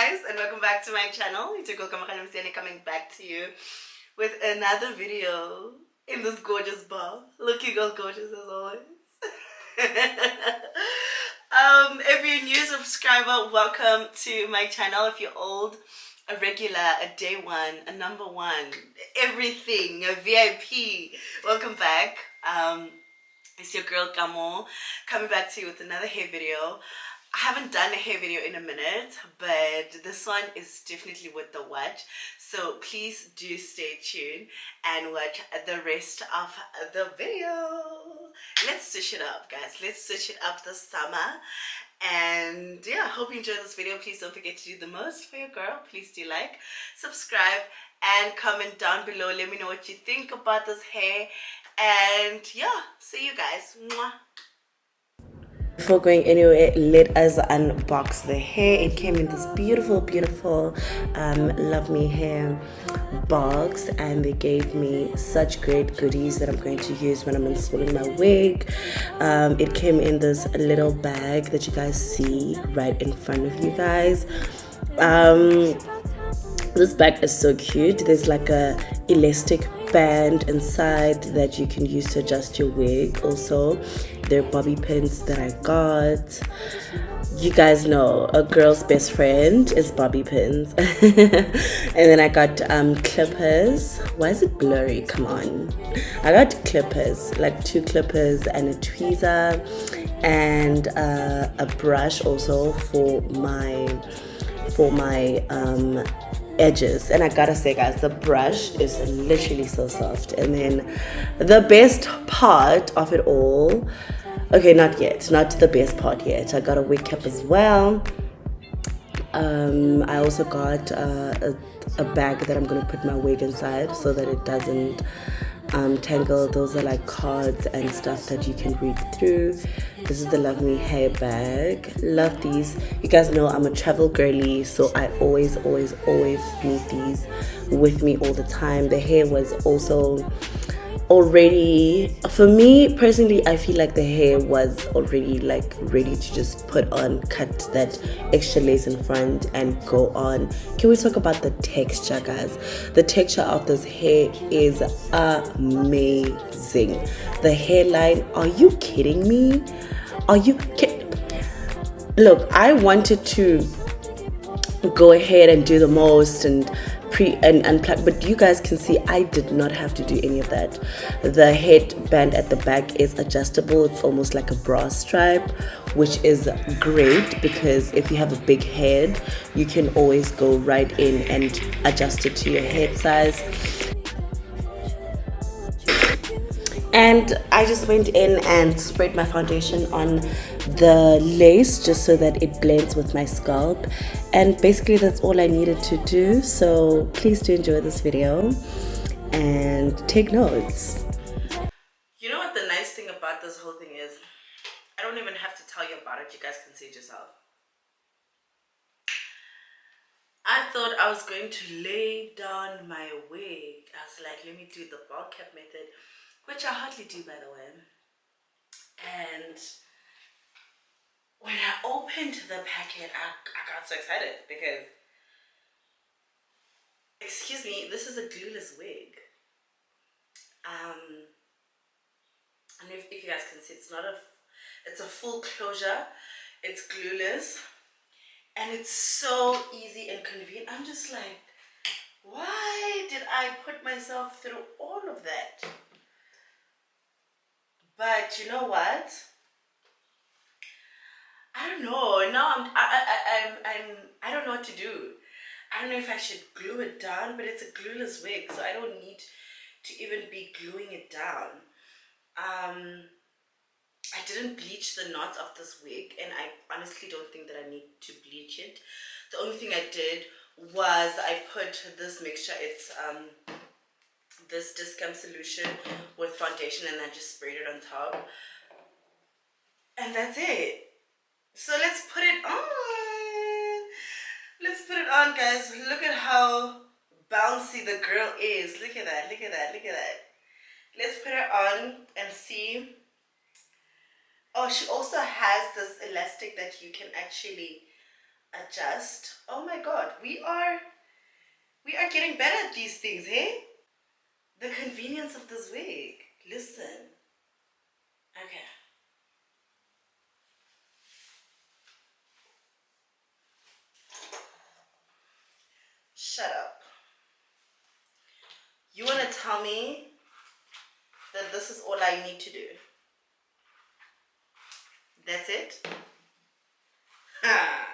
guys, and welcome back to my channel. It's your girl Kamogelo Mosiane coming back to you with another video in this gorgeous bar. Looking all gorgeous as always. If you're a new subscriber, welcome to my channel. If you're old, a regular, a day one, a number one, everything, a VIP, welcome back. It's your girl Kamo coming back to you with another hair video. I haven't done a hair video in a minute, but this one is definitely worth the watch. So please do stay tuned and watch the rest of the video. Let's switch it up, guys. Let's switch it up this summer. And yeah, hope you enjoy this video. Please don't forget to do the most for your girl. Please do like, subscribe, and comment down below. Let me know what you think about this hair. And yeah, see you guys. Mwah. Before going anywhere, let us unbox the hair. It came in this beautiful Love Me Hair box, and they gave me such great goodies that I'm going to use when I'm installing my wig. It came in this little bag that you guys see right in front of you guys. This bag is so cute. There's like a elastic band inside that you can use to adjust your wig. Also, there are bobby pins that I got. You guys know a girl's best friend is bobby pins. And then I got clippers. Why is it blurry? Come on. I got clippers, like 2 clippers and a tweezer, and a brush also for my edges. And I gotta say, guys, the brush is literally so soft. And then the best part of it all, okay, not yet, not the best part yet, I got a wig cap as well. I also got a bag that I'm gonna put my wig inside so that it doesn't tangle. Those are like cards and stuff that you can read through. This is the Love Me Hair bag. Love these. You guys know I'm a travel girly, so I always need these with me all the time. The hair was also already, for me personally, I feel like the hair was already like ready to just put on, cut that extra lace in front and go on. Can we talk about the texture, guys? The texture of this hair is amazing. The hairline, are you kidding me? Are you look, I wanted to go ahead and do the most and unplug, but you guys can see I did not have to do any of that. The headband at the back is adjustable. It's almost like a bra stripe, which is great because if you have a big head, you can always go right in and adjust it to your head size. And I just went in and sprayed my foundation on the lace just so that it blends with my scalp. And basically that's all I needed to do. So please do enjoy this video and take notes. You know what the nice thing about this whole thing is? I don't even have to tell you about it. You guys can see it yourself. I thought I was going to lay down my wig. I was like, let me do the ball cap method, which I hardly do, by the way. And when I opened the packet, I got so excited because, excuse me, this is a glueless wig. I don't know if you guys can see, it's a full closure. It's glueless. And it's so easy and convenient. I'm just like, why did I put myself through all of that? But you know what? I don't know. Now I don't know what to do. I don't know if I should glue it down, but it's a glueless wig, so I don't need to even be gluing it down. I didn't bleach the knots of this wig, and I honestly don't think that I need to bleach it. The only thing I did was I put this mixture. It's this Discam solution with foundation, and I just sprayed it on top. And that's it. So let's put it on. Let's put it on, guys. Look at how bouncy the girl is. Look at that, look at that, look at that. Let's put her on and see. Oh, she also has this elastic that you can actually adjust. Oh my god, we are getting better at these things, hey? The convenience of this wig. Listen. Okay. Shut up. You want to tell me that this is all I need to do? That's it? Ha!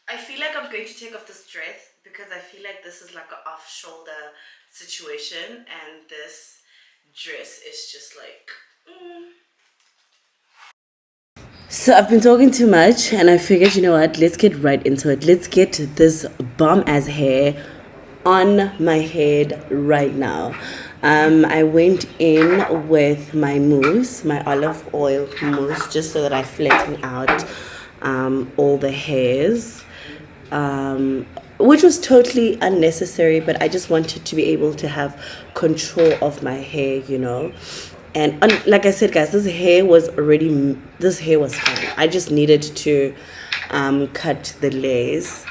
I feel like I'm going to take off this dress because I feel like this is like an off-shoulder situation, and this dress is just like... So I've been talking too much and I figured, you know what, let's get right into it. Let's get this bomb-ass hair on my head right now. I went in with my mousse, my olive oil mousse, just so that I flatten out all the hairs. Which was totally unnecessary, but I just wanted to be able to have control of my hair, you know. And like I said, guys, this hair was fine. I just needed to cut the layers.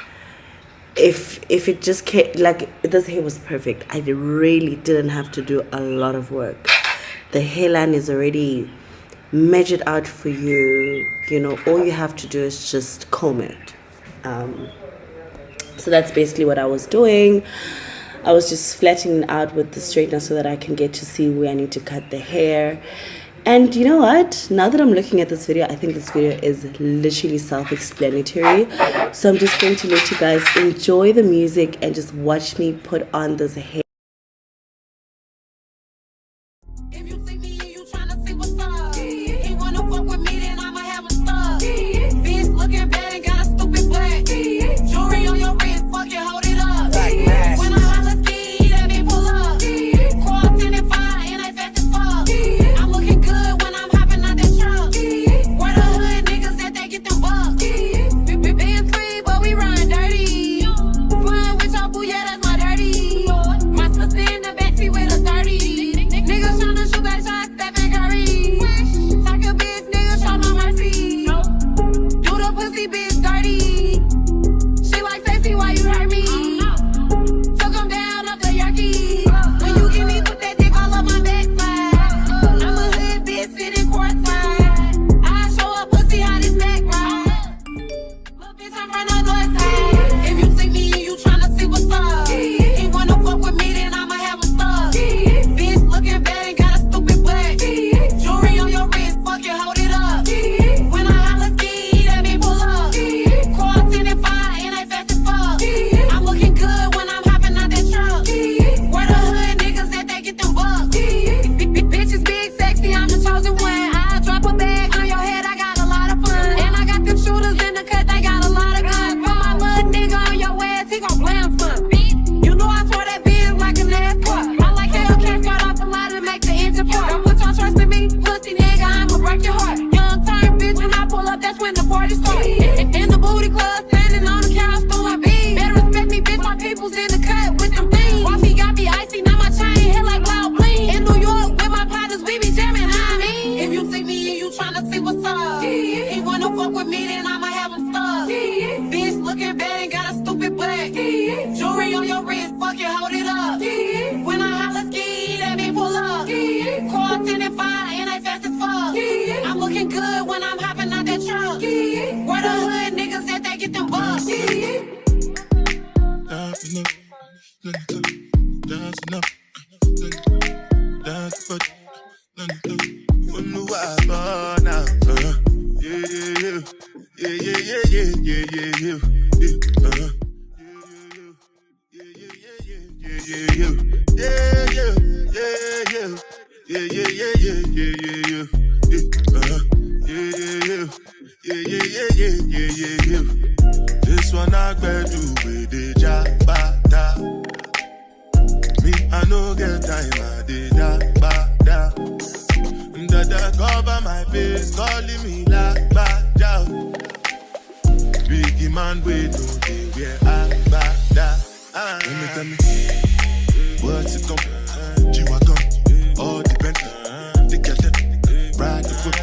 If it just came, like, this hair was perfect. I really didn't have to do a lot of work. The hairline is already measured out for you. You know, all you have to do is just comb it. So that's basically what I was doing. I was just flattening it out with the straightener so that I can get to see where I need to cut the hair. And you know what? Now that I'm looking at this video, I think this video is literally self-explanatory. So I'm just going to let you guys enjoy the music and just watch me put on this hair. This one I better do with the jabata. no get time, I did da. Dada cover my face, calling me like Baja. Biggie man, wait, no day where I da. Tell me, what's it come? G-Wagon, all the Bentley, the Kelton, ride the whip,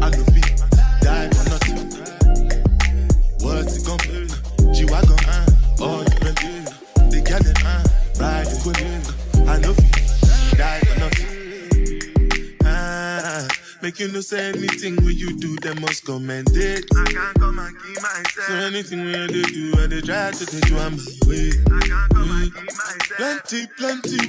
I no feet, die for nothing. What's it come? G-Wagon, all the Bentley, the Kelton, ride the whip, I no feet, die for nothing. Make you no say anything when you do, they must commend it. I can't come and keep myself. So anything when they do, and they try to take you on my way. I can't come and keep myself.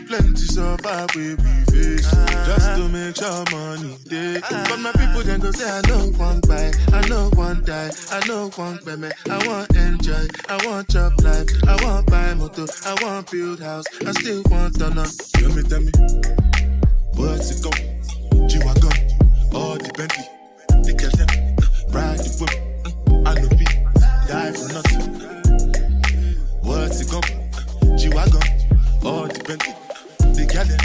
Plenty survive where we face. Just to make sure money day. But my people then go say, I know one buy, I know one die, I know one payment. I want enjoy, I want job life, I want buy motor, I want build house, I still want to know. Tell me, what's it going? G-Wagon, all the Bentley, the Kelton, ride the whip, I no beat, die for nothing. What's it gon' G-Wagon, all the Bentley, the Kelton,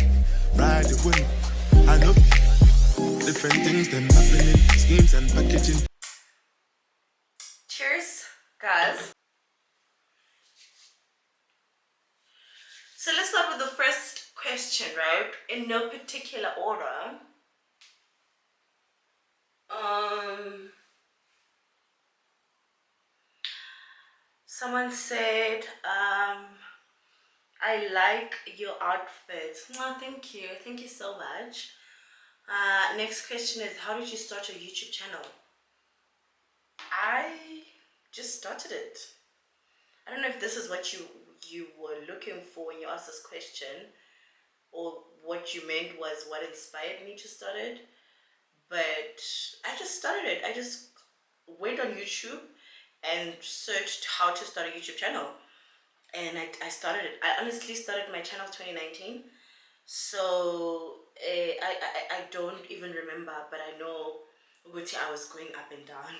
ride the whip, I no beat. Different things them happening, schemes and packaging. Cheers, guys. So let's start with the first question, right? In no particular order. Someone said, I like your outfits. Oh, thank you so much. Next question is, how did you start your YouTube channel? I just started it. I don't know if this is what you were looking for when you asked this question, or what you meant was what inspired me to start it. But I just started it. I just went on YouTube and searched how to start a YouTube channel, and I started it. I honestly started my channel 2019, so I don't even remember, but I know which I was going up and down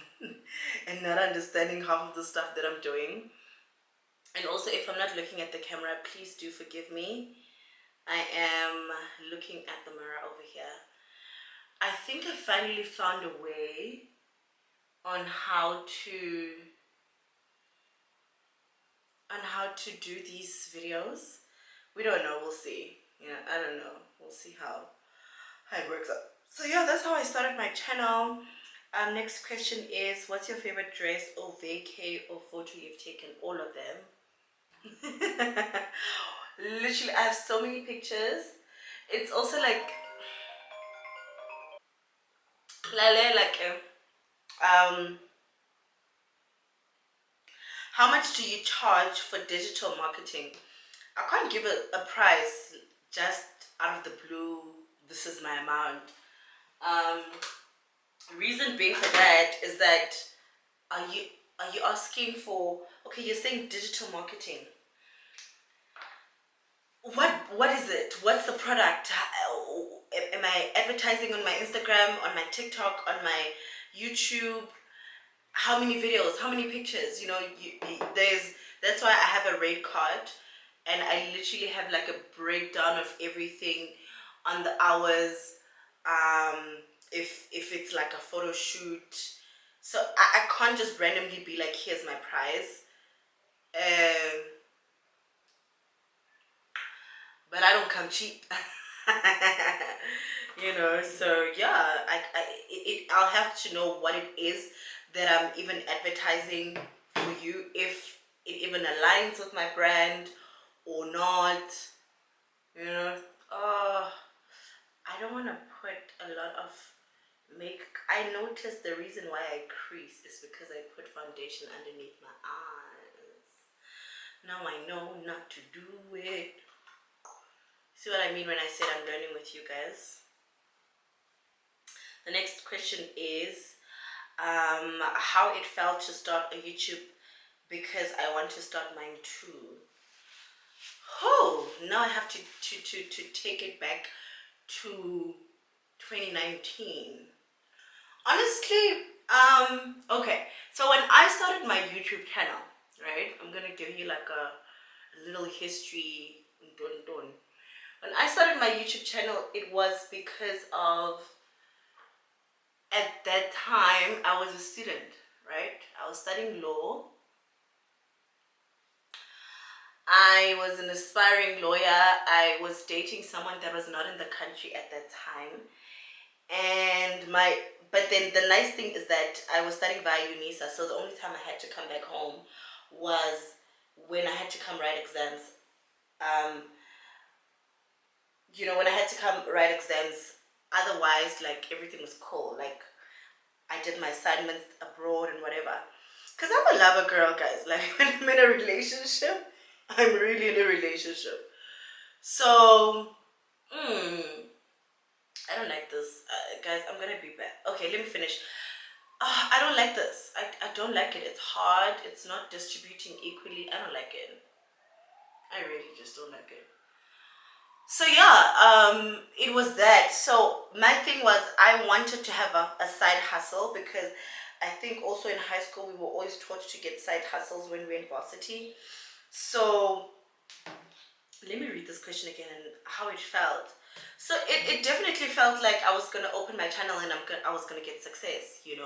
and not understanding half of the stuff that I'm doing. And also, if I'm not looking at the camera, please do forgive me. I am looking at the mirror over here. I think I finally found a way on how to do these videos. We don't know, we'll see. I don't know. We'll see how it works out. So yeah, that's how I started my channel. Next question is, what's your favorite dress or vacay or photo you've taken? All of them. Literally, I have so many pictures. It's also like how much do you charge for digital marketing? I can't give a price just out of the blue. This is my amount. Reason being for that is that, are you asking for, okay, you're saying digital marketing. What is it? What's the product? Am I advertising on my Instagram, on my TikTok, on my YouTube? How many videos? How many pictures? That's why I have a rate card, and I literally have like a breakdown of everything on the hours. If it's like a photo shoot, so I can't just randomly be like, here's my price. But I don't come cheap. So yeah, I'll have to know what it is that I'm even advertising for you, if it even aligns with my brand or not. I don't want to put a lot of makeup. I noticed the reason why I crease is because I put foundation underneath my eyes. Now I know not to do it. See what I mean when I said I'm learning with you guys? The next question is, how it felt to start a YouTube, because I want to start mine too. Oh, now I have to take it back to 2019. Honestly, okay. So when I started my YouTube channel, right? I'm gonna give you like a little history. When I started my YouTube channel, it was because of, at that time, I was a student, right? I was studying law. I was an aspiring lawyer. I was dating someone that was not in the country at that time. And but then the nice thing is that I was studying via UNISA, so the only time I had to come back home was when I had to come write exams. When I had to come write exams, otherwise, like, everything was cool. Like, I did my assignments abroad and whatever. Because I'm a lover girl, guys. Like, when I'm in a relationship, I'm really in a relationship. So, I don't like this. Guys, I'm going to be back. Okay, let me finish. I don't like this. I don't like it. It's hard. It's not distributing equally. I don't like it. I really just don't like it. So yeah, it was that. So my thing was, I wanted to have a side hustle, because I think also in high school we were always taught to get side hustles when we were in varsity. So let me read this question again and how it felt. So it definitely felt like I was gonna open my channel and I was gonna get success, In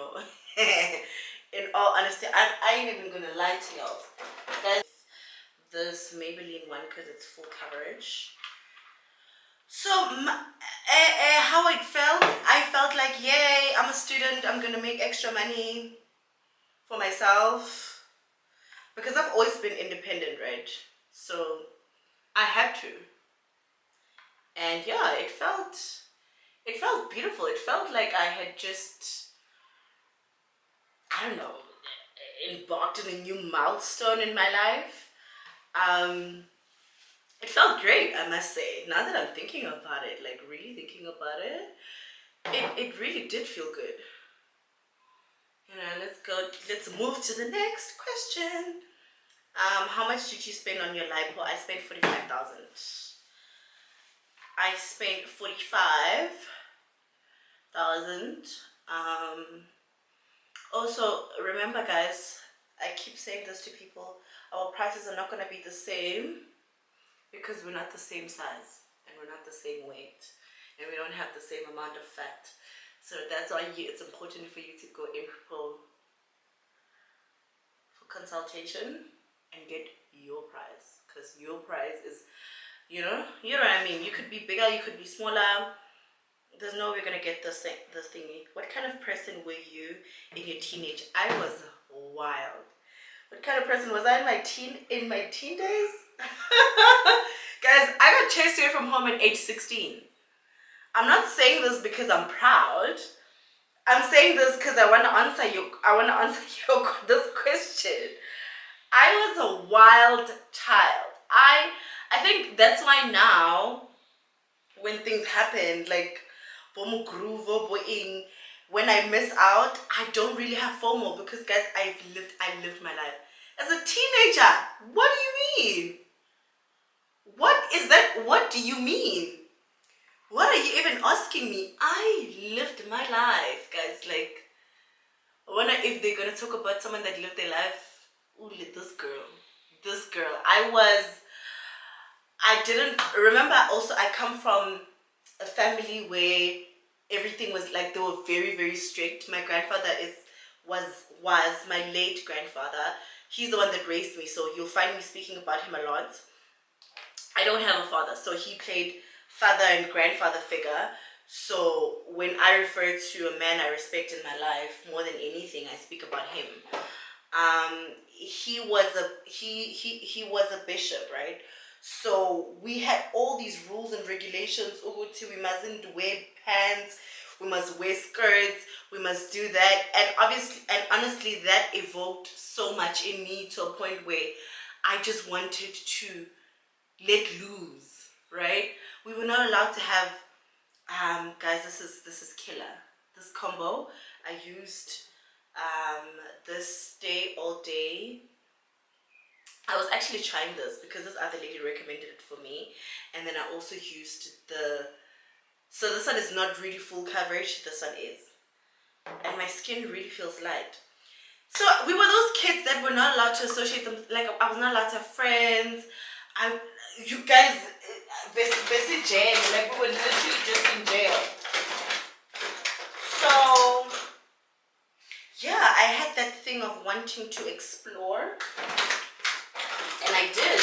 all honesty, I ain't even gonna lie to y'all. Guys, this Maybelline one because it's full coverage. So how it felt, I felt like, yay, I'm a student, I'm gonna make extra money for myself, because I've always been independent, right? So I had to. And yeah, it felt beautiful. It felt like I had just, I don't know, embarked on a new milestone in my life. It felt great, I must say. Now that I'm thinking about it, like really thinking about it, it really did feel good. Let's move to the next question. How much did you spend on your lipo? I spent 45,000. I spent 45,000. Also, remember, guys, I keep saying this to people, our prices are not going to be the same, because we're not the same size, and we're not the same weight, and we don't have the same amount of fat. So that's why it's important for you to go in for consultation and get your price, because your price is, you know what I mean. You could be bigger, you could be smaller. There's no way you're gonna get this thingy. What kind of person were you in your teenage? I was wild. What kind of person was I in my teen days? Guys, I got chased away from home at age 16. I'm not saying this because I'm proud. I'm saying this because I want to answer this question. I was a wild child. I think that's why now, when things happen, like bomo groove or boing, when I miss out, I don't really have FOMO, because guys, I lived my life. As a teenager, what do you mean? What is that? What do you mean? What are you even asking me? I lived my life, guys. Like, I wonder if they're gonna talk about someone that lived their life. Ooh, this girl. I didn't remember. Also, I come from a family where everything was like, they were very, very strict. My grandfather was my late grandfather. He's the one that raised me, so you'll find me speaking about him a lot. I don't have a father, so he played father and grandfather figure. So when I refer to a man I respect in my life more than anything, I speak about him. He was a bishop, right? So we had all these rules and regulations. We mustn't wear pants, we must wear skirts, we must do that. And honestly, that evoked so much in me, to a point where I just wanted to let loose, right? We were not allowed to have, guys, this is killer. This combo, I used this day all day. I was actually trying this because this other lady recommended it for me, and then I also used so this one is not really full coverage, this one is, and my skin really feels light. So we were those kids that were not allowed to associate them, like I was not allowed to have friends. You guys, Basic jail, like we were literally just in jail. So yeah, I had that thing of wanting to explore, and I did.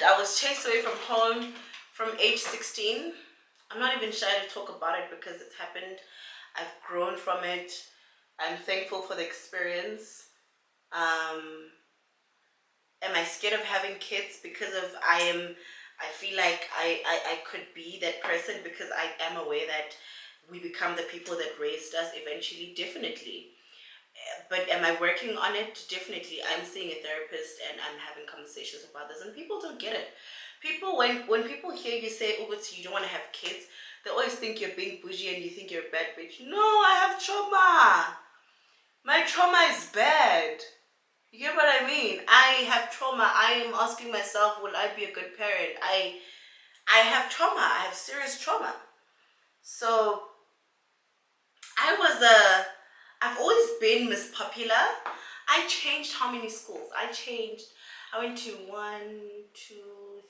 I was chased away from home from age 16. I'm not even shy to talk about it because it's happened. I've grown from it. I'm thankful for the experience. Am I scared of having kids? Because of I feel like I could be that person, because I am aware that we become the people that raised us eventually, definitely. But am I working on it? Definitely. I'm seeing a therapist and I'm having conversations with others, and people don't get it. People, when people hear you say, oh, but you don't want to have kids, they always think you're being bougie and you think you're a bad bitch. No, I have trauma. My trauma is bad. You get what I mean? I have trauma. I am asking myself, will I be a good parent? I have trauma. I have serious trauma. So I've always been Miss Popular. I changed how many schools? I went to 1, 2,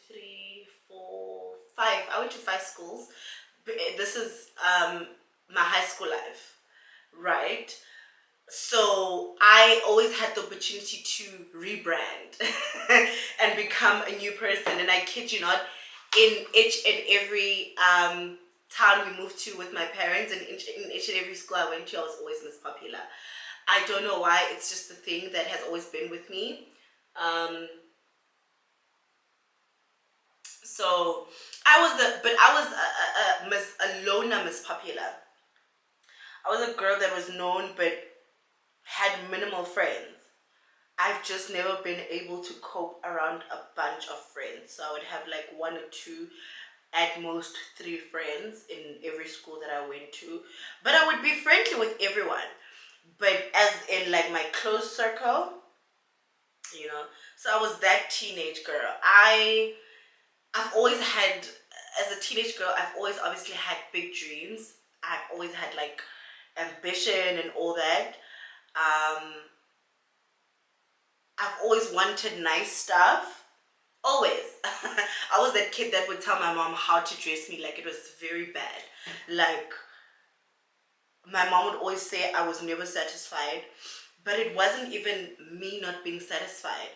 3, 4, 5. I went to 5 schools. This is my high school life, right? So I always had the opportunity to rebrand and become a new person. And I kid you not, in each and every town we moved to with my parents, and in each and every school I went to, I was always Miss Popular. I don't know why. It's just a thing that has always been with me. So I was a loner Miss Popular. I was a girl that was known but had minimal friends. I've just never been able to cope around a bunch of friends. So I would have like 1 or 2, at most 3 friends in every school that I went to. But I would be friendly with everyone. But as in like my close circle, you know. So I was that teenage girl. I've always had, as a teenage girl, I've always obviously had big dreams. I've always had like ambition and all that. I've always wanted nice stuff. Always. I was that kid that would tell my mom how to dress me like it was very bad. Like, my mom would always say I was never satisfied. But it wasn't even me not being satisfied.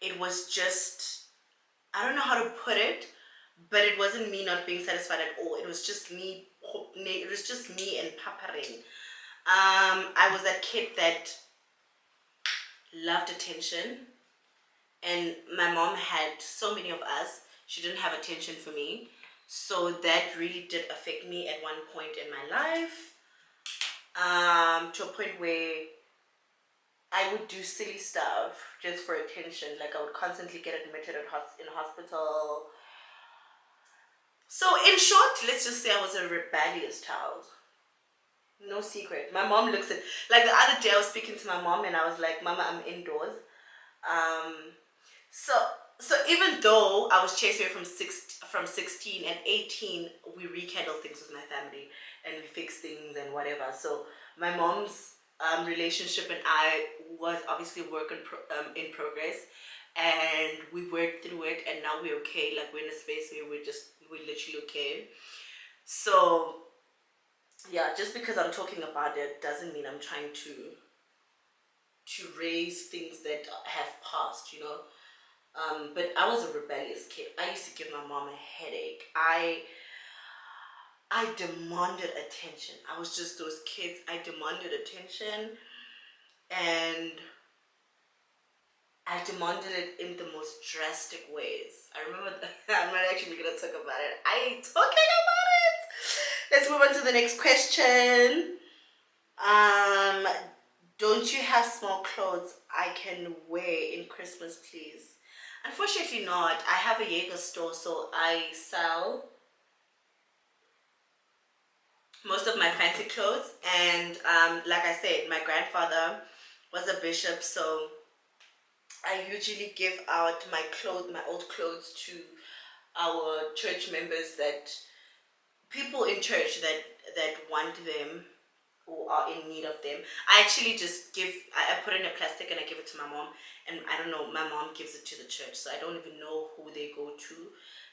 It was just, I don't know how to put it, but it wasn't me not being satisfied at all. It was just me. It was just me and paparing. I was that kid that loved attention, and my mom had so many of us. She didn't have attention for me, so that really did affect me at one point in my life, to a point where I would do silly stuff just for attention. Like, I would constantly get admitted in hospital. So in short, let's just say I was a rebellious child. No secret. My mom looks at, like, the other day I was speaking to my mom and I was like, Mama, I'm indoors. So even though I was chased away from 16 and 18, we rekindled things with my family and we fixed things and whatever. So my mom's relationship and I was obviously work in progress, and we worked through it, and now we're okay. Like, we're in a space where we're literally okay. So yeah, just because I'm talking about it doesn't mean I'm trying to raise things that have passed, you know. But I was a rebellious kid. I used to give my mom a headache. I demanded attention. I was just those kids. I demanded attention, and I demanded it in the most drastic ways. I remember I'm not actually going to talk about it. I ain't talking about it. Let's move on to the next question. Don't you have small clothes I can wear in Christmas, please? Unfortunately not. I have a Jaeger store, so I sell most of my fancy clothes. And like I said, my grandfather was a bishop, so I usually give out my old clothes to our church members, that people in church that want them. who are in need of them. I actually just I put it in a plastic and I give it to my mom, and I don't know, my mom gives it to the church, so I don't even know who they go to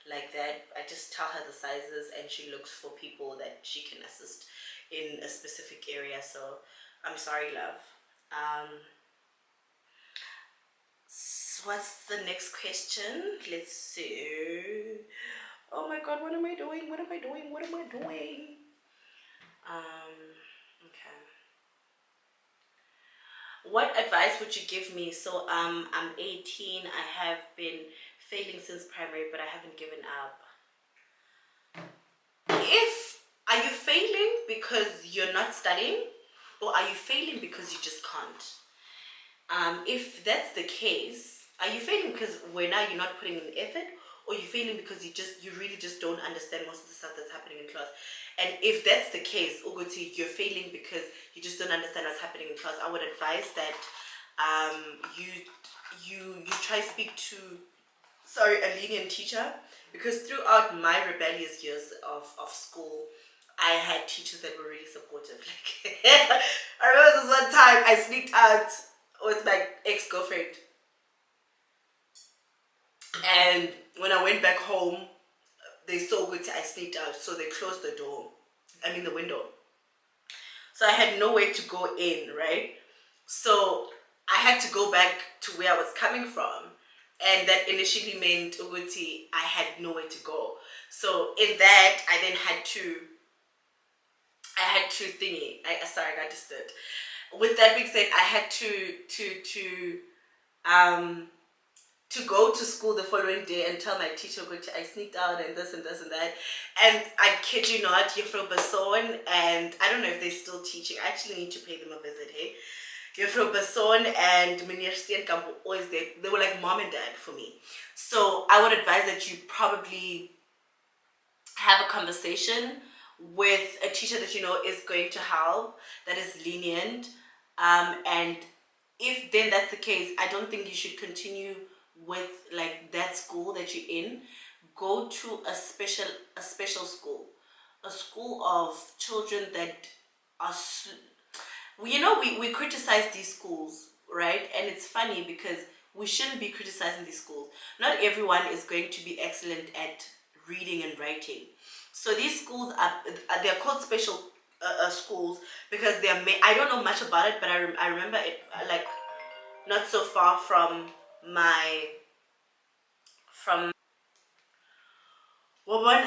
like that. I just tell her the sizes and she looks for people that she can assist in a specific area. So I'm sorry, love. What's the next question? Let's see. Oh my god, what am I doing? What am I doing? What am I doing? Okay. What advice would you give me? So I'm 18. I have been failing since primary, but I haven't given up. If Are you failing because you're not studying, or are you failing because you just can't? If that's the case, are you failing because now you're not putting in effort, or you failing because you really just don't understand most of the stuff that's happening in class? And if that's the case, Uguti, you're failing because you just don't understand what's happening in class, I would advise that you try to speak to a lenient teacher, because throughout my rebellious years of school, I had teachers that were really supportive. Like I remember this one time I sneaked out with my ex-girlfriend, and when I went back home, they saw good I sneaked out, so they closed the the window. So I had nowhere to go in, right? So I had to go back to where I was coming from, and that initially meant Uguti, I had nowhere to go. So in that, I then had to thingy. Sorry, I got disturbed. With that being said, I had to go to school the following day and tell my teacher, I sneaked out and this and this and that. And I kid you not, you're from Basson, and I don't know if they're still teaching. I actually need to pay them a visit, hey? You're from Basson, and Minirsti and Kampo always there. They were like mom and dad for me. So I would advise that you probably have a conversation with a teacher that you know is going to help, that is lenient. And if then that's the case, I don't think you should continue with like that school that you're in. Go to a special school, a school of children that are we criticize these schools, right? And it's funny because we shouldn't be criticizing these schools. Not everyone is going to be excellent at reading and writing. So these schools they're called special schools because I don't know much about it, but I remember it like not so far from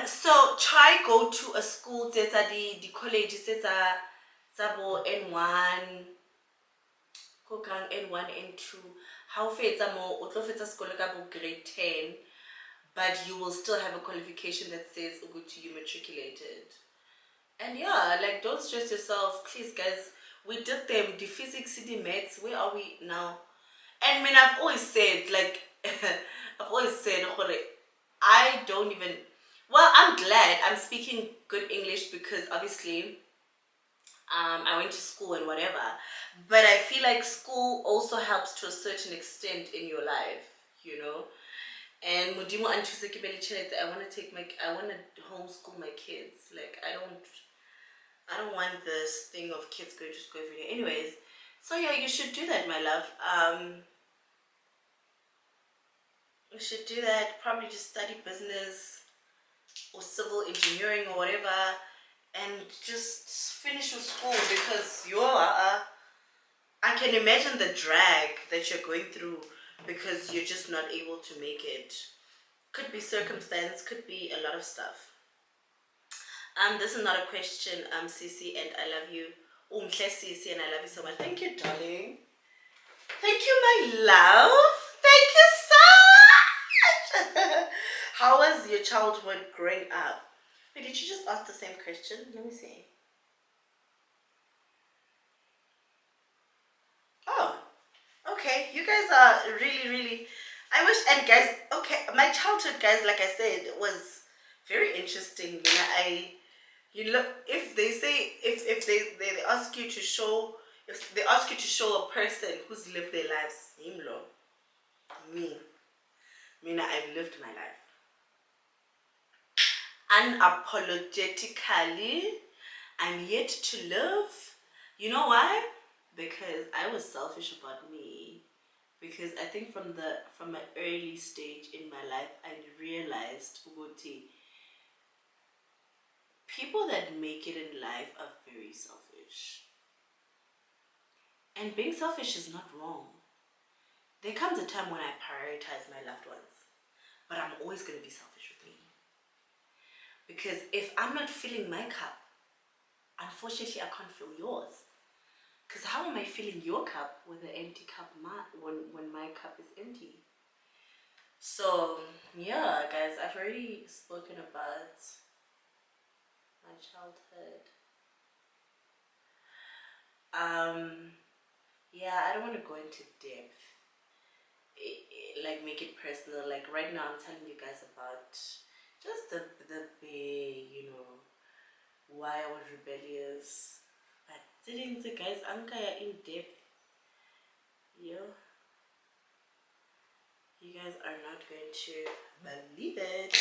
so try go to a school that's the college Sabo N1 Kokang N1 N2. How fetsa mo o tlo fetsa sekolo ka bo grade 10, but you will still have a qualification that says Ugutu you matriculated. And yeah, like don't stress yourself, please guys. We did them, the physics, the maths, where are we now? And I've always said, like I don't even, well, I'm glad I'm speaking good English because obviously I went to school and whatever, but I feel like school also helps to a certain extent in your life, you know. And Mudimo Antuse Kibeli Chelet, I want to homeschool my kids. Like I don't want this thing of kids going to school every day. Anyways, so yeah, you should do that, my love. You should do that. Probably just study business or civil engineering or whatever, and just finish your school, because I can imagine the drag that you're going through because you're just not able to make it. Could be circumstance, could be a lot of stuff. This is not a question, Cece, and I love you. Cece, and I love you so much. Thank you, darling. Thank you, my love. Thank you so much. How was your childhood growing up? Wait, did you just ask the same question? Let me see. Oh, okay. You guys are really, really. I wish, and guys, okay, my childhood, guys, like I said, was very interesting. If they say, if they ask you to show, if they ask you to show a person who's lived their lives, me, I've lived my life unapologetically. I'm yet to live. You know why? Because I was selfish about me. Because I think from an early stage in my life, I realized Uguti, people that make it in life are very selfish. And being selfish is not wrong. There comes a time when I prioritize my loved ones, but I'm always going to be selfish with me. Because if I'm not filling my cup, unfortunately, I can't fill yours. Because how am I filling your cup with an empty cup when my cup is empty? So, yeah, guys, I've already spoken about my childhood. Yeah, I don't want to go into depth. Like, make it personal. Like, right now, I'm telling you guys about just the why I was rebellious. But didn't the guys anka in depth? You guys are not going to believe it.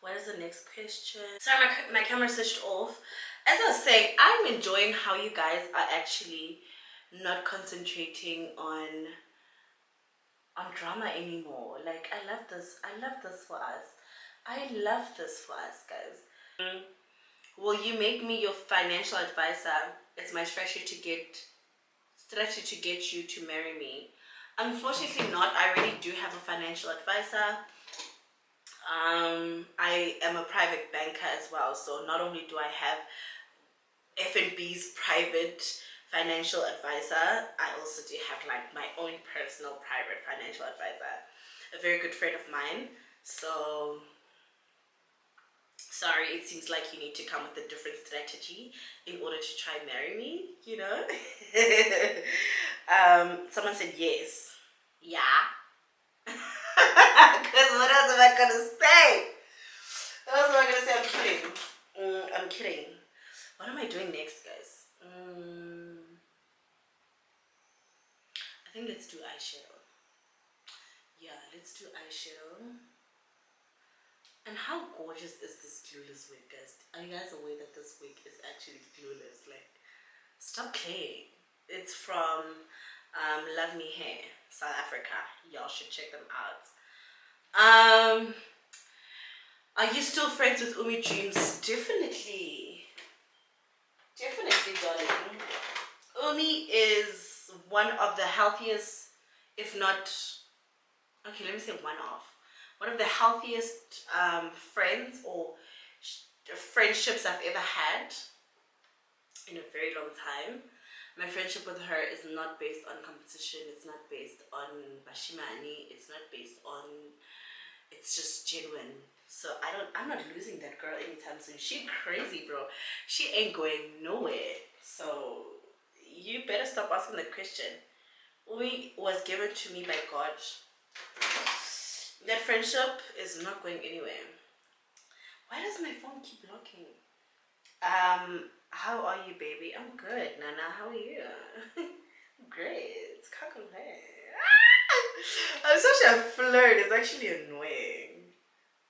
What is the next question? Sorry, my camera switched off. As I was saying, I'm enjoying how you guys are actually not concentrating on drama anymore. Like, I love this. I love this for us. I love this for us, guys. Will you make me your financial advisor? It's my strategy to get you to marry me. Unfortunately not. I already do have a financial advisor. I am a private banker as well, so not only do I have FNB's private financial advisor, I also do have like my own personal private financial advisor, a very good friend of mine. So sorry, it seems like you need to come with a different strategy in order to try and marry me, you know. Someone said yes. Yeah. Because what else am I gonna say? What else am I gonna say? I'm kidding. I'm kidding. What am I doing next, guys? I think let's do eyeshadow. Yeah, let's do eyeshadow. And how gorgeous is this glueless wig, guys? Are you guys aware that this wig is actually glueless? Like, stop playing. It's from luvmehair, South Africa. Y'all should check them out. Are you still friends with Umi Dreams? Definitely. Definitely, darling. Umi is one of the healthiest, if not, okay, let me say one of the healthiest friends or friendships I've ever had in a very long time. My friendship with her is not based on competition. It's not based on bashimani. It's not based on, it's just genuine. So I'm not losing that girl anytime soon. She crazy, bro. She ain't going nowhere. So you better stop asking that question. Umi was given to me by God. That friendship is not going anywhere. Why does my phone keep blocking? How are you, baby? I'm good, Nana. How are you? Great. It's I'm such a flirt. It's actually annoying.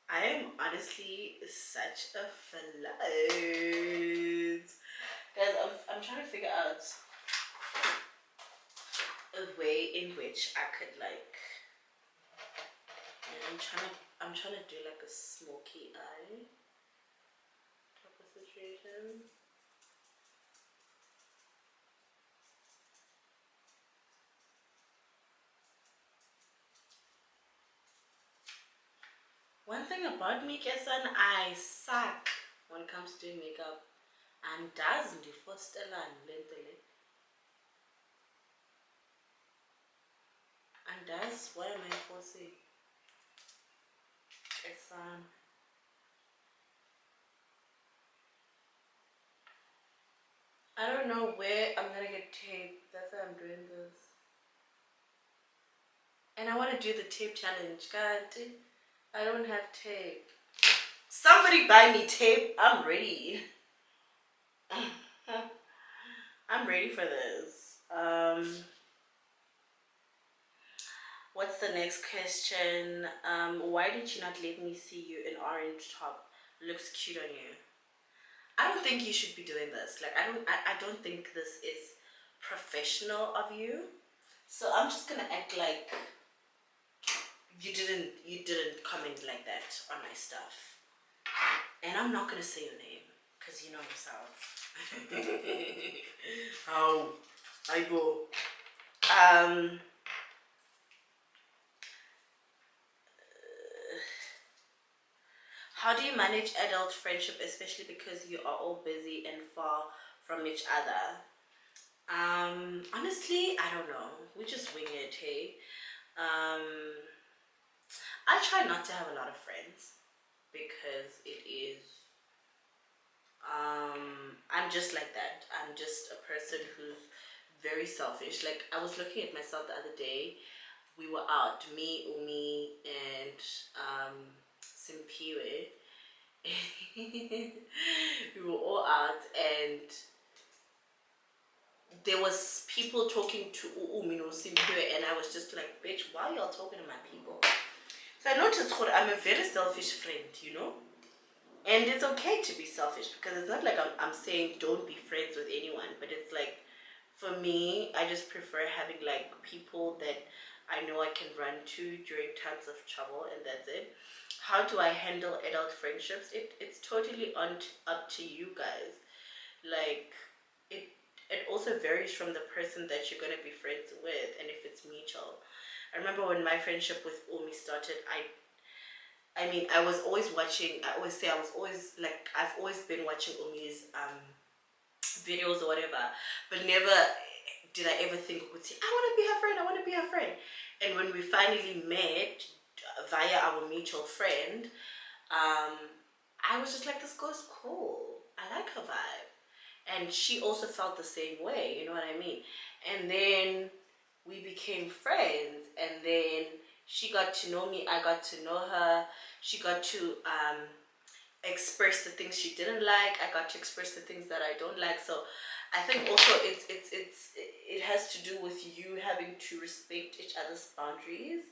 I am honestly such a flirt. Guys, I'm trying to figure out a way in which I could like. I'm trying to do like a smoky eye type of situation. One thing about me, Kesan, I suck when it comes to doing makeup. And doesn't the first lentele. And that's what am I forcing? Kesan. I don't know where I'm gonna get tape. That's why I'm doing this. And I want to do the tape challenge. God, I don't have tape. Somebody buy me tape. I'm ready. I'm ready for this. What's the next question? Why did you not let me see you in orange top? Looks cute on you. I don't think you should be doing this. Like, I don't think this is professional of you. So I'm just gonna act like you didn't comment like that on my stuff. And I'm not gonna say your name, because you know yourself. How I go. How do you manage adult friendship, especially because you are all busy and far from each other? Honestly, I don't know. We just wing it, hey. I try not to have a lot of friends because it is I'm just like that. I'm just a person who's very selfish. Like, I was looking at myself the other day. We were out, me, Umi, and Simpiwe. We were all out, and there was people talking to Umi no Simpiwe, and I was just like, bitch, why are y'all talking to my people? So I noticed I'm a very selfish friend, you know? And it's okay to be selfish, because it's not like I'm saying don't be friends with anyone, but it's like, for me, I just prefer having like people that I know I can run to during times of trouble, and that's it. How do I handle adult friendships? It's totally up to you guys. Like, it also varies from the person that you're gonna be friends with, and if it's mutual. I remember when my friendship with Omi started, I mean, I was always watching, I always say I was always, like, I've always been watching Umi's videos or whatever, but never did I ever think, I want to be her friend, I want to be her friend. And when we finally met via our mutual friend, I was just like, this girl's cool. I like her vibe. And she also felt the same way, you know what I mean? And then we became friends, and then she got to know me, I got to know her. She got to express the things she didn't like. I got to express the things that I don't like. So I think also it has to do with you having to respect each other's boundaries.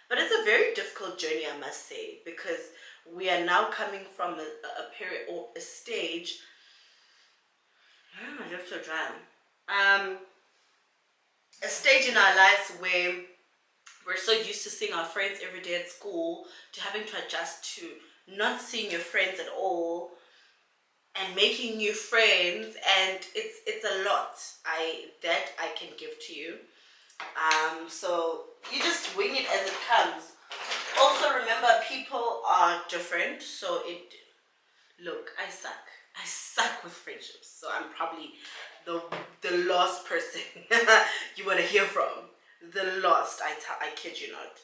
But it's a very difficult journey, I must say, because we are now coming from a period or a stage. I just so dry. A stage in our lives where we're so used to seeing our friends every day at school, to having to adjust to not seeing your friends at all and making new friends, and it's a lot that I can give to you. So you just wing it as it comes. Also remember, people are different, so look, I suck with friendships, so I'm probably the last person you want to hear from. The lost, I kid you not.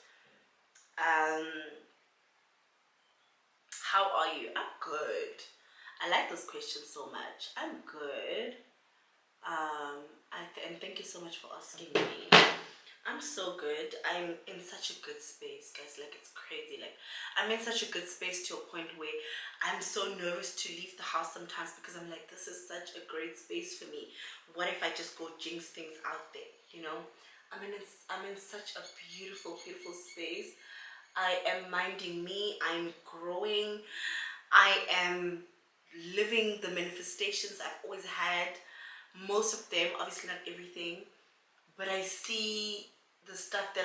How are you? I'm good. I like this question so much. I'm good. And thank you so much for asking me. I'm so good. I'm in such a good space, guys. Like, it's crazy. Like, I'm in such a good space to a point where I'm so nervous to leave the house sometimes, because I'm like, this is such a great space for me. What if I just go jinx things out there, you know? I'm in such a beautiful, beautiful space. I am minding me. I'm growing. I am living the manifestations I've always had. Most of them, obviously not everything, but I see the stuff that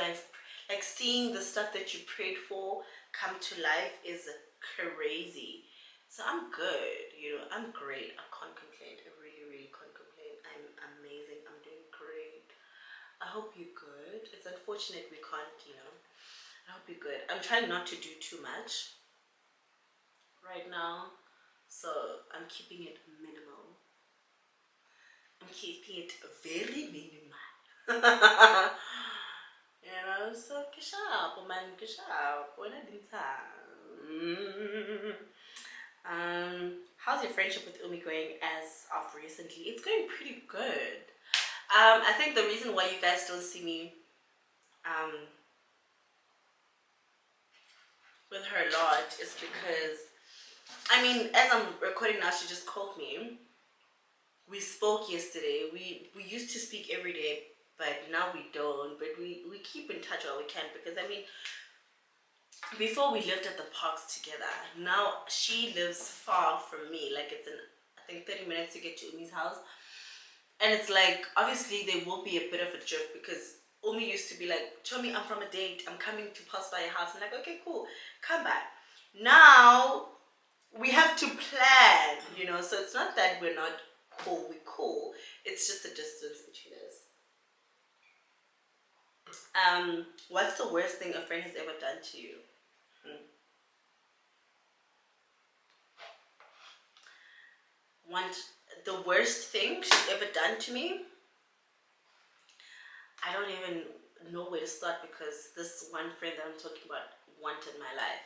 seeing the stuff that you prayed for come to life is crazy. So I'm good, you know, I'm great. I can't complain. I really, really can't complain. I'm amazing. I'm doing great. I hope you're good. It's unfortunate we can't, you know. I hope you're good. I'm trying not to do too much right now, so I'm keeping it minimal. I'm keeping it very minimal. You know, so kishap, man, kishap. When I did how's your friendship with Umi going as of recently? It's going pretty good. I think the reason why you guys don't see me with her a lot is because, I mean, as I'm recording now, she just called me. We spoke yesterday. We used to speak every day, but now we don't. But we keep in touch while we can, because, I mean, before we lived at the parks together. Now she lives far from me. Like, it's think 30 minutes to get to Umi's house. And it's like, obviously there will be a bit of a jerk because Umi used to be like, Chomi, I'm from a date, I'm coming to pass by your house. I'm like, okay, cool, come back. Now we have to plan, you know, so it's not that we're not cool, we're cool. It's just the distance between us. What's the worst thing a friend has ever done to you? The worst thing she's ever done to me? I don't even know where to start because this one friend that I'm talking about wanted my life.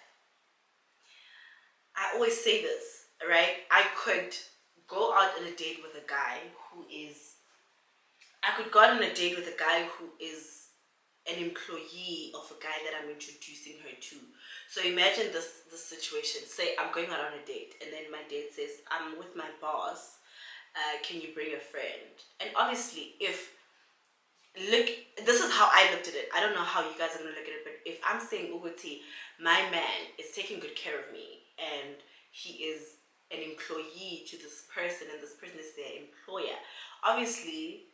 I always say this, right? I could go out on a date with a guy who is an employee of a guy that I'm introducing her to. So imagine this situation. Say I'm going out on a date and then my date says, I'm with my boss, can you bring a friend? And obviously this is how I looked at it. I don't know how you guys are going to look at it, but if I'm saying Uguti, my man is taking good care of me and he is an employee to this person and this person is their employer, obviously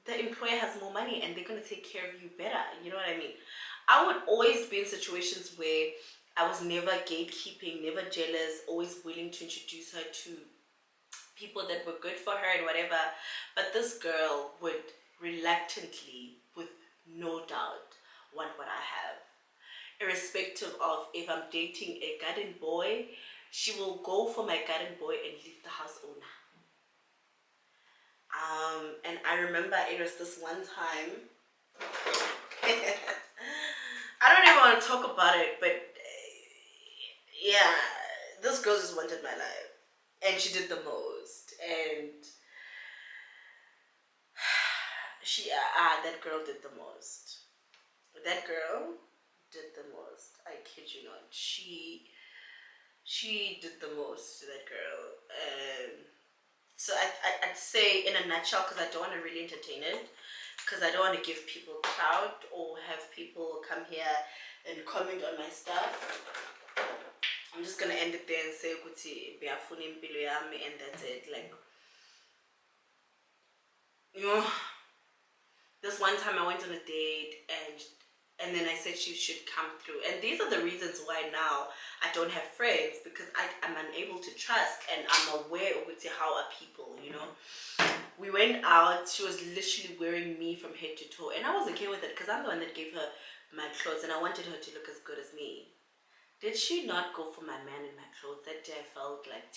the employer has more money and they're going to take care of you better. You know what I mean? I would always be in situations where I was never gatekeeping, never jealous, always willing to introduce her to people that were good for her and whatever. But this girl would reluctantly, with no doubt, want what I have. Irrespective of if I'm dating a garden boy, she will go for my garden boy and leave the house owner. And I remember it was this one time. I don't even want to talk about it, but yeah, this girl just wanted my life, and she did the most. And that girl did the most. That girl did the most. I kid you not. She did the most to that girl. So I'd say in a nutshell, because I don't want to really entertain it, because I don't want to give people clout or have people come here and comment on my stuff. I'm just gonna end it there and say Kuti beyafuna impilo yami, and that's it. Like, you know, this one time I went on a date and then I said she should come through. And these are the reasons why now I don't have friends, because I'm unable to trust and I'm aware of how are people, you know. We went out, she was literally wearing me from head to toe, and I was okay with it because I'm the one that gave her my clothes and I wanted her to look as good as me. Did she not go for my man in my clothes? That day I felt like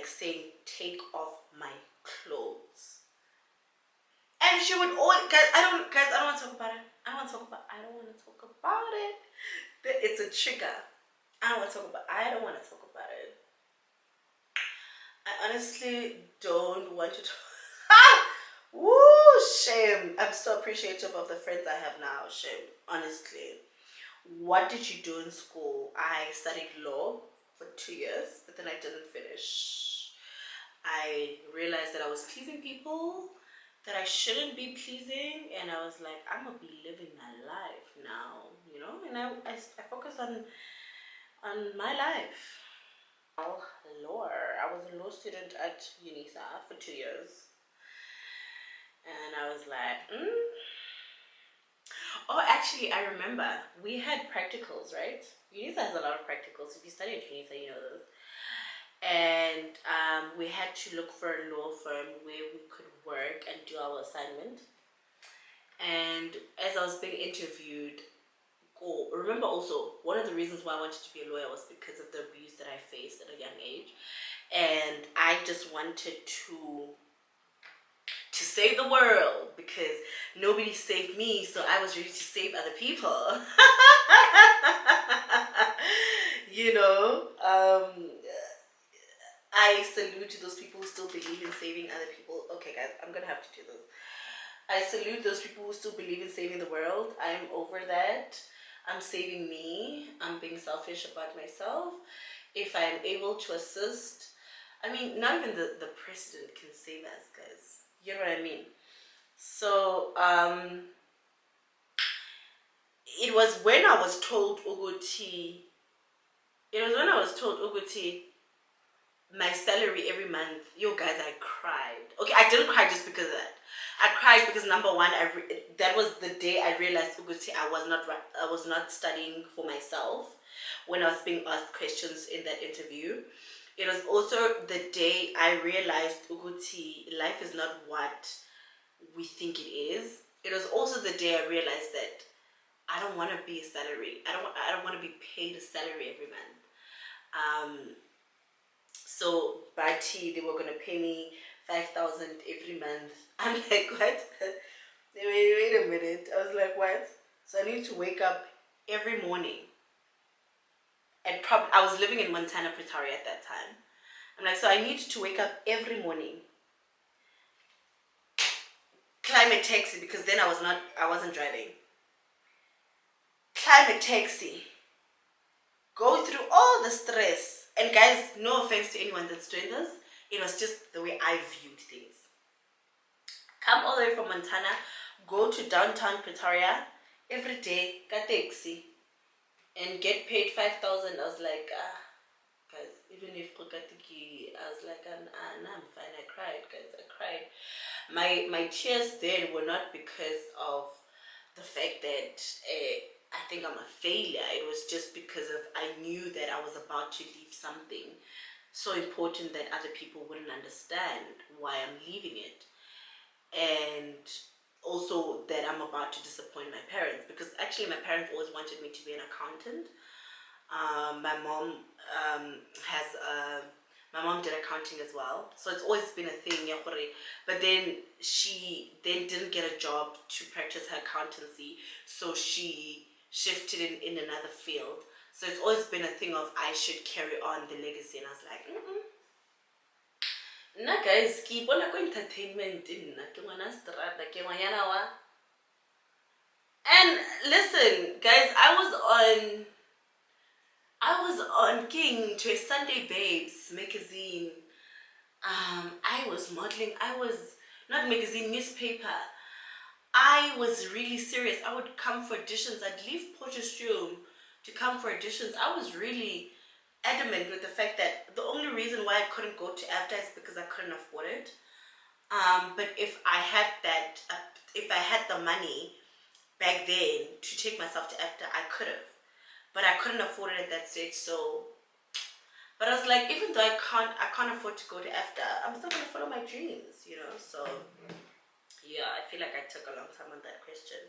saying, take off my clothes. And she would always, I don't want to talk about it. I don't want to talk about it. It's a trigger. I don't want to talk about it. I honestly don't want to talk. Woo, shame. I'm so appreciative of the friends I have now. Shame, honestly. What did you do in school? I studied law for 2 years, but then I didn't finish. I realized that I was pleasing people that I shouldn't be pleasing, and I was like, I'm gonna be living my life now, you know. And I focused on my life. Law. I was a law student at UNISA for 2 years, and I was like, Oh, actually, I remember we had practicals, right? UNISA has a lot of practicals. If you study at UNISA, you know this. And we had to look for a law firm where we could work and do our assignment. And as I was being interviewed, remember also, one of the reasons why I wanted to be a lawyer was because of the abuse that I faced at a young age. And I just wanted to save the world, because nobody saved me, so I was ready to save other people. You know, I salute to those people who still believe in saving other people. Okay, guys, I'm gonna have to do this. I salute those people who still believe in saving the world. I'm over that. I'm saving me. I'm being selfish about myself. If I'm able to assist, I mean, not even the president can save us, guys. You know what I mean? So, it was when I was told Uguti, my salary every month, yo guys, I cried. Okay, I didn't cry just because of that. I cried because number one, that was the day I realized I was not studying for myself when I was being asked questions in that interview. It was also the day I realized Uguti, life is not what we think it is. It was also the day I realized that I don't want to be a salary. I don't want to be paid a salary every month. So Bati, they were gonna pay me 5,000 every month. I'm like, what? Wait a minute. I was like, what? So I need to wake up every morning. And I was living in Montana, Pretoria at that time. I'm like, so I need to wake up every morning, climb a taxi because then I wasn't driving. Climb a taxi, go through all the stress. And guys, no offense to anyone that's doing this, it was just the way I viewed things. Come all the way from Montana, go to downtown Pretoria every day, get taxi, and get paid 5,000. I was like, guys, even if I was like, I'm fine. I cried, guys. I cried. My tears then were not because of the fact that I think I'm a failure. It was just because I knew that I was about to leave something so important that other people wouldn't understand why I'm leaving it. And also that I'm about to disappoint my parents, because actually my parents always wanted me to be an accountant. My mom my mom did accounting as well, so it's always been a thing. But then she didn't get a job to practice her accountancy, so she shifted in another field. So it's always been a thing of I should carry on the legacy, and I was like, nah guys, keep on entertainment in and listen, guys, I was on King to a Sunday Babes magazine. I was modeling. I was not magazine, newspaper. I was really serious. I would come for auditions. I'd leave Potchefstroom to come for auditions. I was really adamant with the fact that the only reason why I couldn't go to AFDA is because I couldn't afford it. But if I had the money back then to take myself to AFDA, I could have. But I couldn't afford it at that stage, so. But I was like, even though I can't afford to go to AFDA, I'm still gonna follow my dreams, So, yeah, I feel like I took a long time on that question.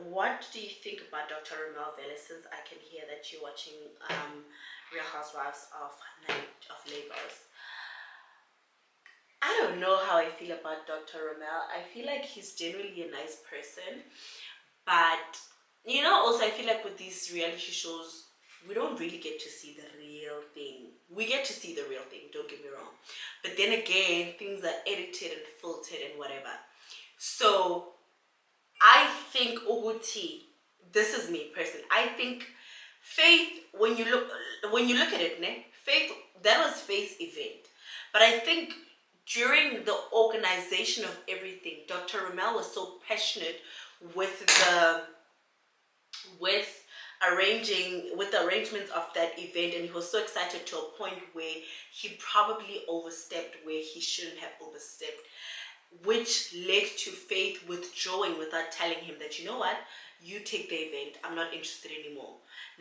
What do you think about Dr. Ramel Vele, since I can hear that you're watching Real Housewives of Lagos? I don't know how I feel about Dr. Ramel. I feel like he's generally a nice person, but also I feel like with these reality shows, we don't really get to see the real thing. We get to see the real thing, don't get me wrong. But then again, things are edited and filtered and whatever. So I think Uguti, this is me personally, I think Faith, when you look at it, Faith, that was Faith's event. But I think during the organization of everything, Dr. Ramel was so passionate with the arrangements of that event, and he was so excited to a point where he probably overstepped where he shouldn't have overstepped, which led to Faith withdrawing without telling him that, you know what, you take the event, I'm not interested anymore.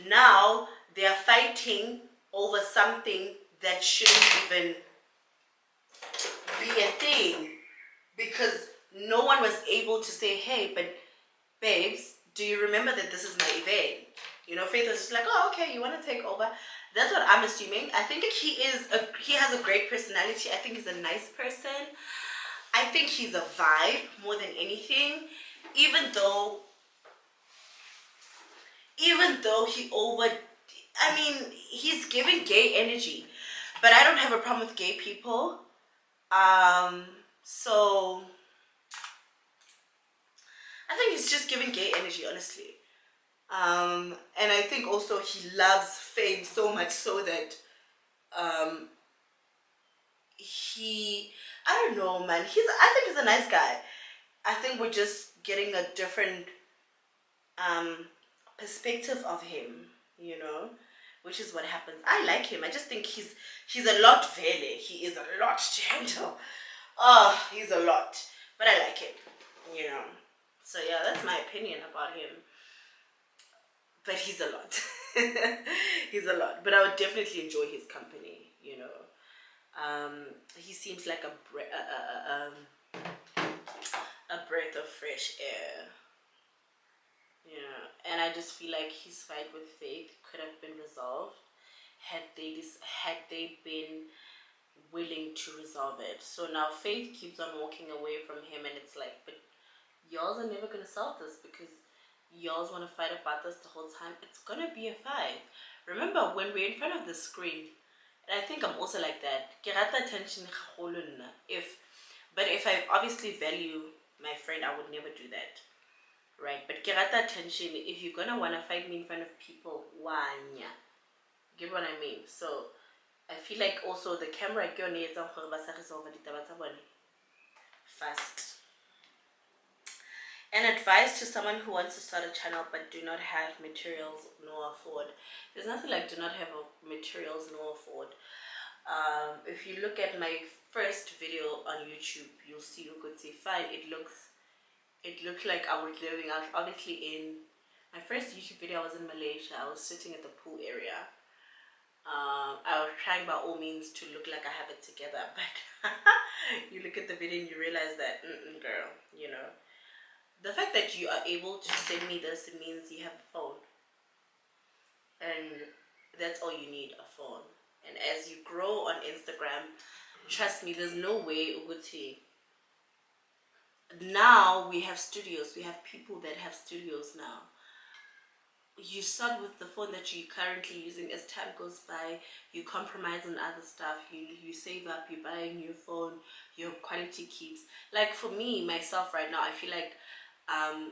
Now they are fighting over something that shouldn't even be a thing, because no one was able to say, hey, but babes, do you remember that this is my event? Faith was just like, oh, okay, you want to take over? That's what I'm assuming. I think he has a great personality. I think he's a nice person. I think he's a vibe more than anything, even though he's giving gay energy, but I don't have a problem with gay people. So I think he's just giving gay energy, honestly. And I think also he loves fame so much so that I don't know, man. I think he's a nice guy. I think we're just getting a different perspective of him, which is what happens. I like him. I just think he's a lot vele. He is a lot gentle. Oh, he's a lot. But I like him, you know. So yeah, that's my opinion about him. But he's a lot. He's a lot. But I would definitely enjoy his company, you know. He seems like a breath of fresh air. You know, and I just feel like his fight with Faith could have been resolved had they been willing to resolve it. So now Faith keeps on walking away from him, and it's like, but y'all are never gonna solve this because y'all want to fight about this the whole time. It's gonna be a fight. Remember when we're in front of the screen, and I think I'm also like that. But if I obviously value my friend, I would never do that, right? But attention. If you're gonna wanna fight me in front of people, wanya, get what I mean? So I feel like also the camera fast. An advice to someone who wants to start a channel but do not have materials nor afford. There's nothing like do not have materials nor afford. If you look at my first video on YouTube, you'll see, you could see fine. It looked like I was living out. Obviously, in my first YouTube video, I was in Malaysia. I was sitting at the pool area. I was trying by all means to look like I have it together, but you look at the video and you realize that, girl, you know. The fact that you are able to send me this, it means you have a phone. And that's all you need, a phone. And as you grow on Instagram, trust me, there's no way Uguti. Now we have studios. We have people that have studios now. You start with the phone that you're currently using. As time goes by, you compromise on other stuff. You save up, you buy a new phone, your quality keeps. Like for me, myself right now, I feel like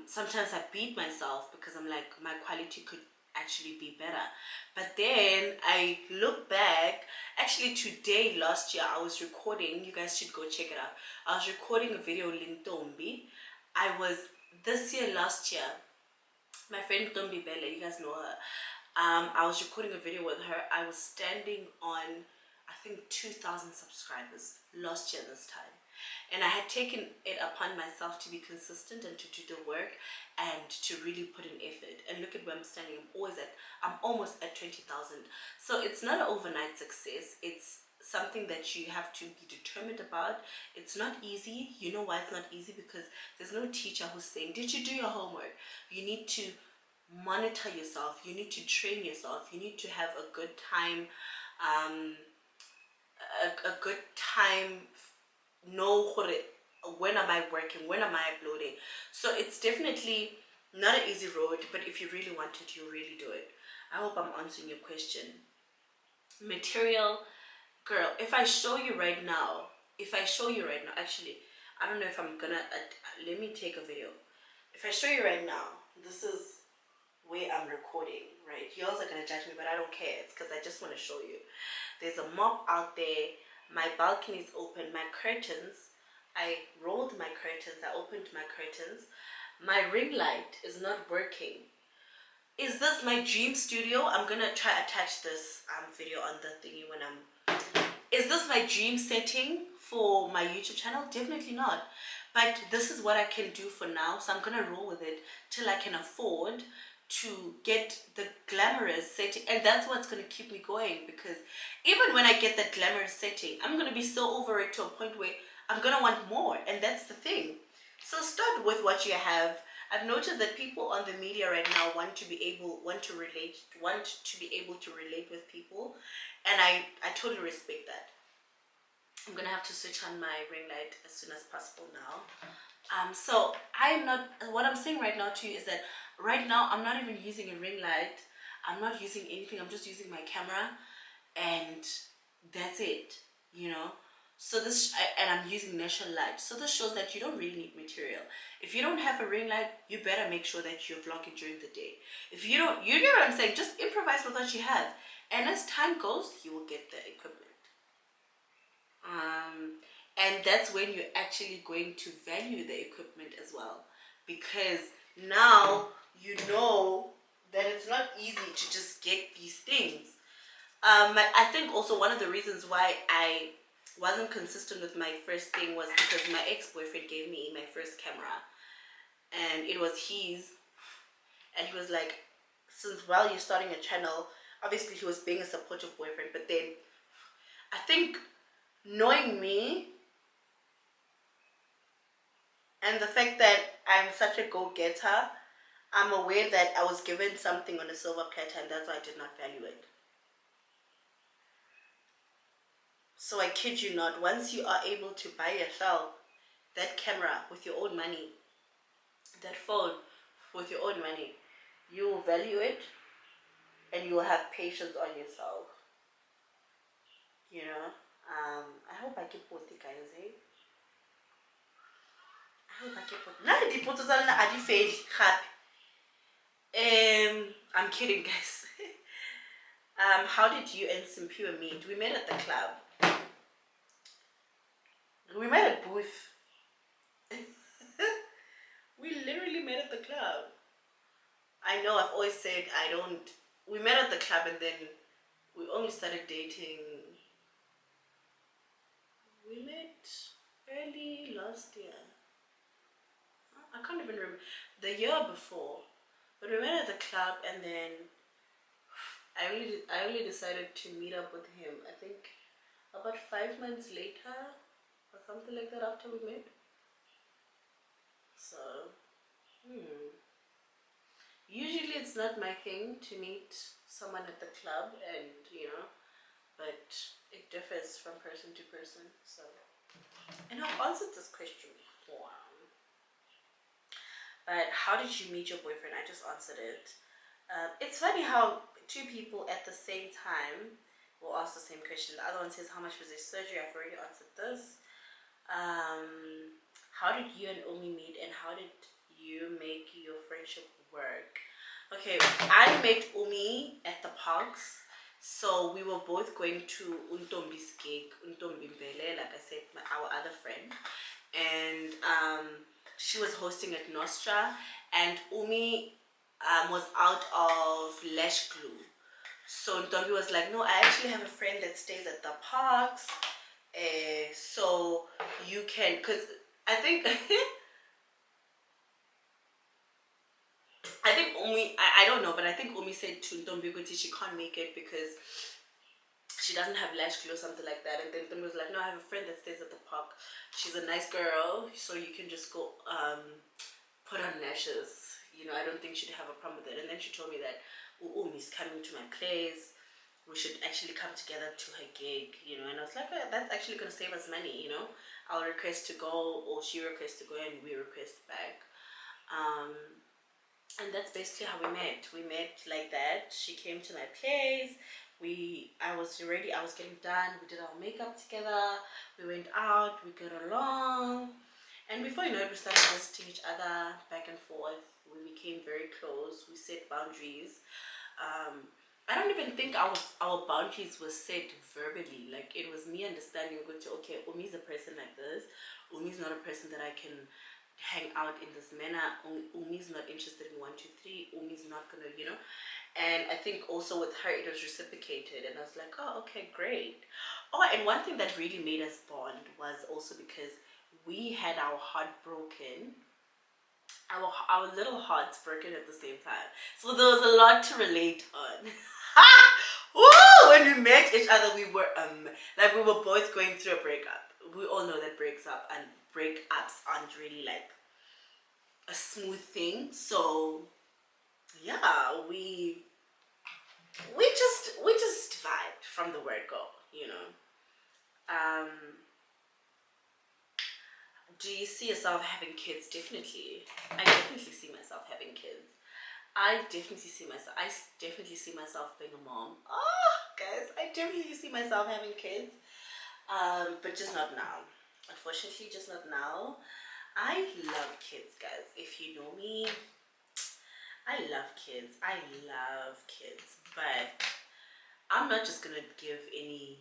sometimes I beat myself because I'm like, my quality could actually be better. But then I look back, actually today, last year, I was recording, you guys should go check it out. I was recording a video, Lintombi. This year, last year, my friend Tombi Bella, you guys know her. I was recording a video with her. I was standing on, I think, 2,000 subscribers last year this time. And I had taken it upon myself to be consistent and to do the work and to really put in effort. And look at where I'm standing. I'm almost at 20,000. So it's not an overnight success. It's something that you have to be determined about. It's not easy. You know why it's not easy? Because there's no teacher who's saying, did you do your homework? You need to monitor yourself. You need to train yourself. You need to have a good time, know when am I working, when am I uploading. So it's definitely not an easy road, but if you really want it, you'll really do it. I hope I'm answering your question. Material, girl, if I show you right now, actually, I don't know if I'm gonna, let me take a video. If I show you right now, this is where I'm recording, right? You also are gonna judge me, but I don't care. It's because I just want to show you. There's a mop out there. My balcony is open. My curtains, I rolled my curtains. I opened my curtains. My ring light is not working. Is this my dream studio? I'm gonna try attach this video on the thingy when I'm. Is this my dream setting for my YouTube channel? Definitely not. But this is what I can do for now. So I'm gonna roll with it till I can afford to get the glamorous setting, and that's what's going to keep me going, because even when I get that glamorous setting, I'm going to be so over it to a point where I'm going to want more, and that's the thing. So start with what you have. I've noticed that people on the media right now want to be able to relate with people, and I totally respect that. I'm going to have to switch on my ring light as soon as possible now. So what I'm saying right now to you is that right now I'm not even using a ring light. I'm not using anything. I'm just using my camera, and that's it, you know. So and I'm using natural light. So this shows that you don't really need material. If you don't have a ring light, you better make sure that you're vlogging during the day. If you don't, you get what I'm saying, just improvise with what you have. And as time goes, you will get the equipment. And that's when you're actually going to value the equipment as well, because now you know that it's not easy to just get these things. I think also one of the reasons why I wasn't consistent with my first thing was because my ex-boyfriend gave me my first camera, and it was his, and he was like, since while you're starting a channel, obviously he was being a supportive boyfriend, but then I think knowing me and the fact that I'm such a go-getter, I'm aware that I was given something on a silver platter, and that's why I did not value it. So I kid you not, once you are able to buy yourself that camera with your own money, that phone with your own money, you will value it and you will have patience on yourself. You know? I hope I keep both you guys, eh? I hope I keep both. Now the photos are not fail. I'm kidding, guys. How did you and Simpure meet? We met at the club. We met at booth. We literally met at the club. I know I've always said I don't. We met at the club and then we only started dating. We met early last year. I can't even remember. The year before. But we met at the club and then I only decided to meet up with him, I think about 5 months later or something like that after we met. So, usually it's not my thing to meet someone at the club, and but it differs from person to person. So, and I've answered this question before. But how did you meet your boyfriend? I just answered it. It's funny how two people at the same time will ask the same question. The other one says, how much was his surgery? I've already answered this. How did you and Omi meet, and how did you make your friendship work? Okay, I met Omi at the parks. So we were both going to Untombi's gig, Untombi Mbele, like I said, our other friend. And she was hosting at Nostra, and Umi was out of lash glue. So Ntombi was like, no, I actually have a friend that stays at the parks. So you can, because I think Umi, I don't know, but I think Umi said to Ntombi she can't make it because she doesn't have lash glue or something like that. And then Ntombi was like, no, I have a friend that stays at the park. She's a nice girl, so you can just go put on lashes. I don't think she'd have a problem with it. And then she told me that Umi's coming to my place. We should actually come together to her gig, and I was like, oh, that's actually going to save us money, I'll request to go, or she requests to go, and we request back. And that's basically how we met. We met like that. She came to my place. I was getting done. We did our makeup together. We went out. We got along. And before you know it, we started visiting each other back and forth. We became very close. We set boundaries. I don't even think our boundaries were set verbally. Like, it was me understanding, okay, Umi's a person like this. Umi's not a person that I can hang out in this manner. Umi's not interested in 1, 2, 3. Umi's not gonna, And I think also with her, it was reciprocated. And I was like, oh, okay, great. Oh, and one thing that really made us bond was also because we had our heart broken. Our little hearts broken at the same time. So there was a lot to relate on. Woo! When we met each other, we were we were both going through a breakup. We all know that breakups aren't really like a smooth thing. So yeah, we just vibed from the word go, Do you see yourself having kids? Definitely. I definitely see myself having kids. I definitely see myself being a mom. Oh, guys, I definitely see myself having kids. But just not now. Unfortunately, just not now. I love kids, guys. If you know me, I love kids. But I'm not just gonna give any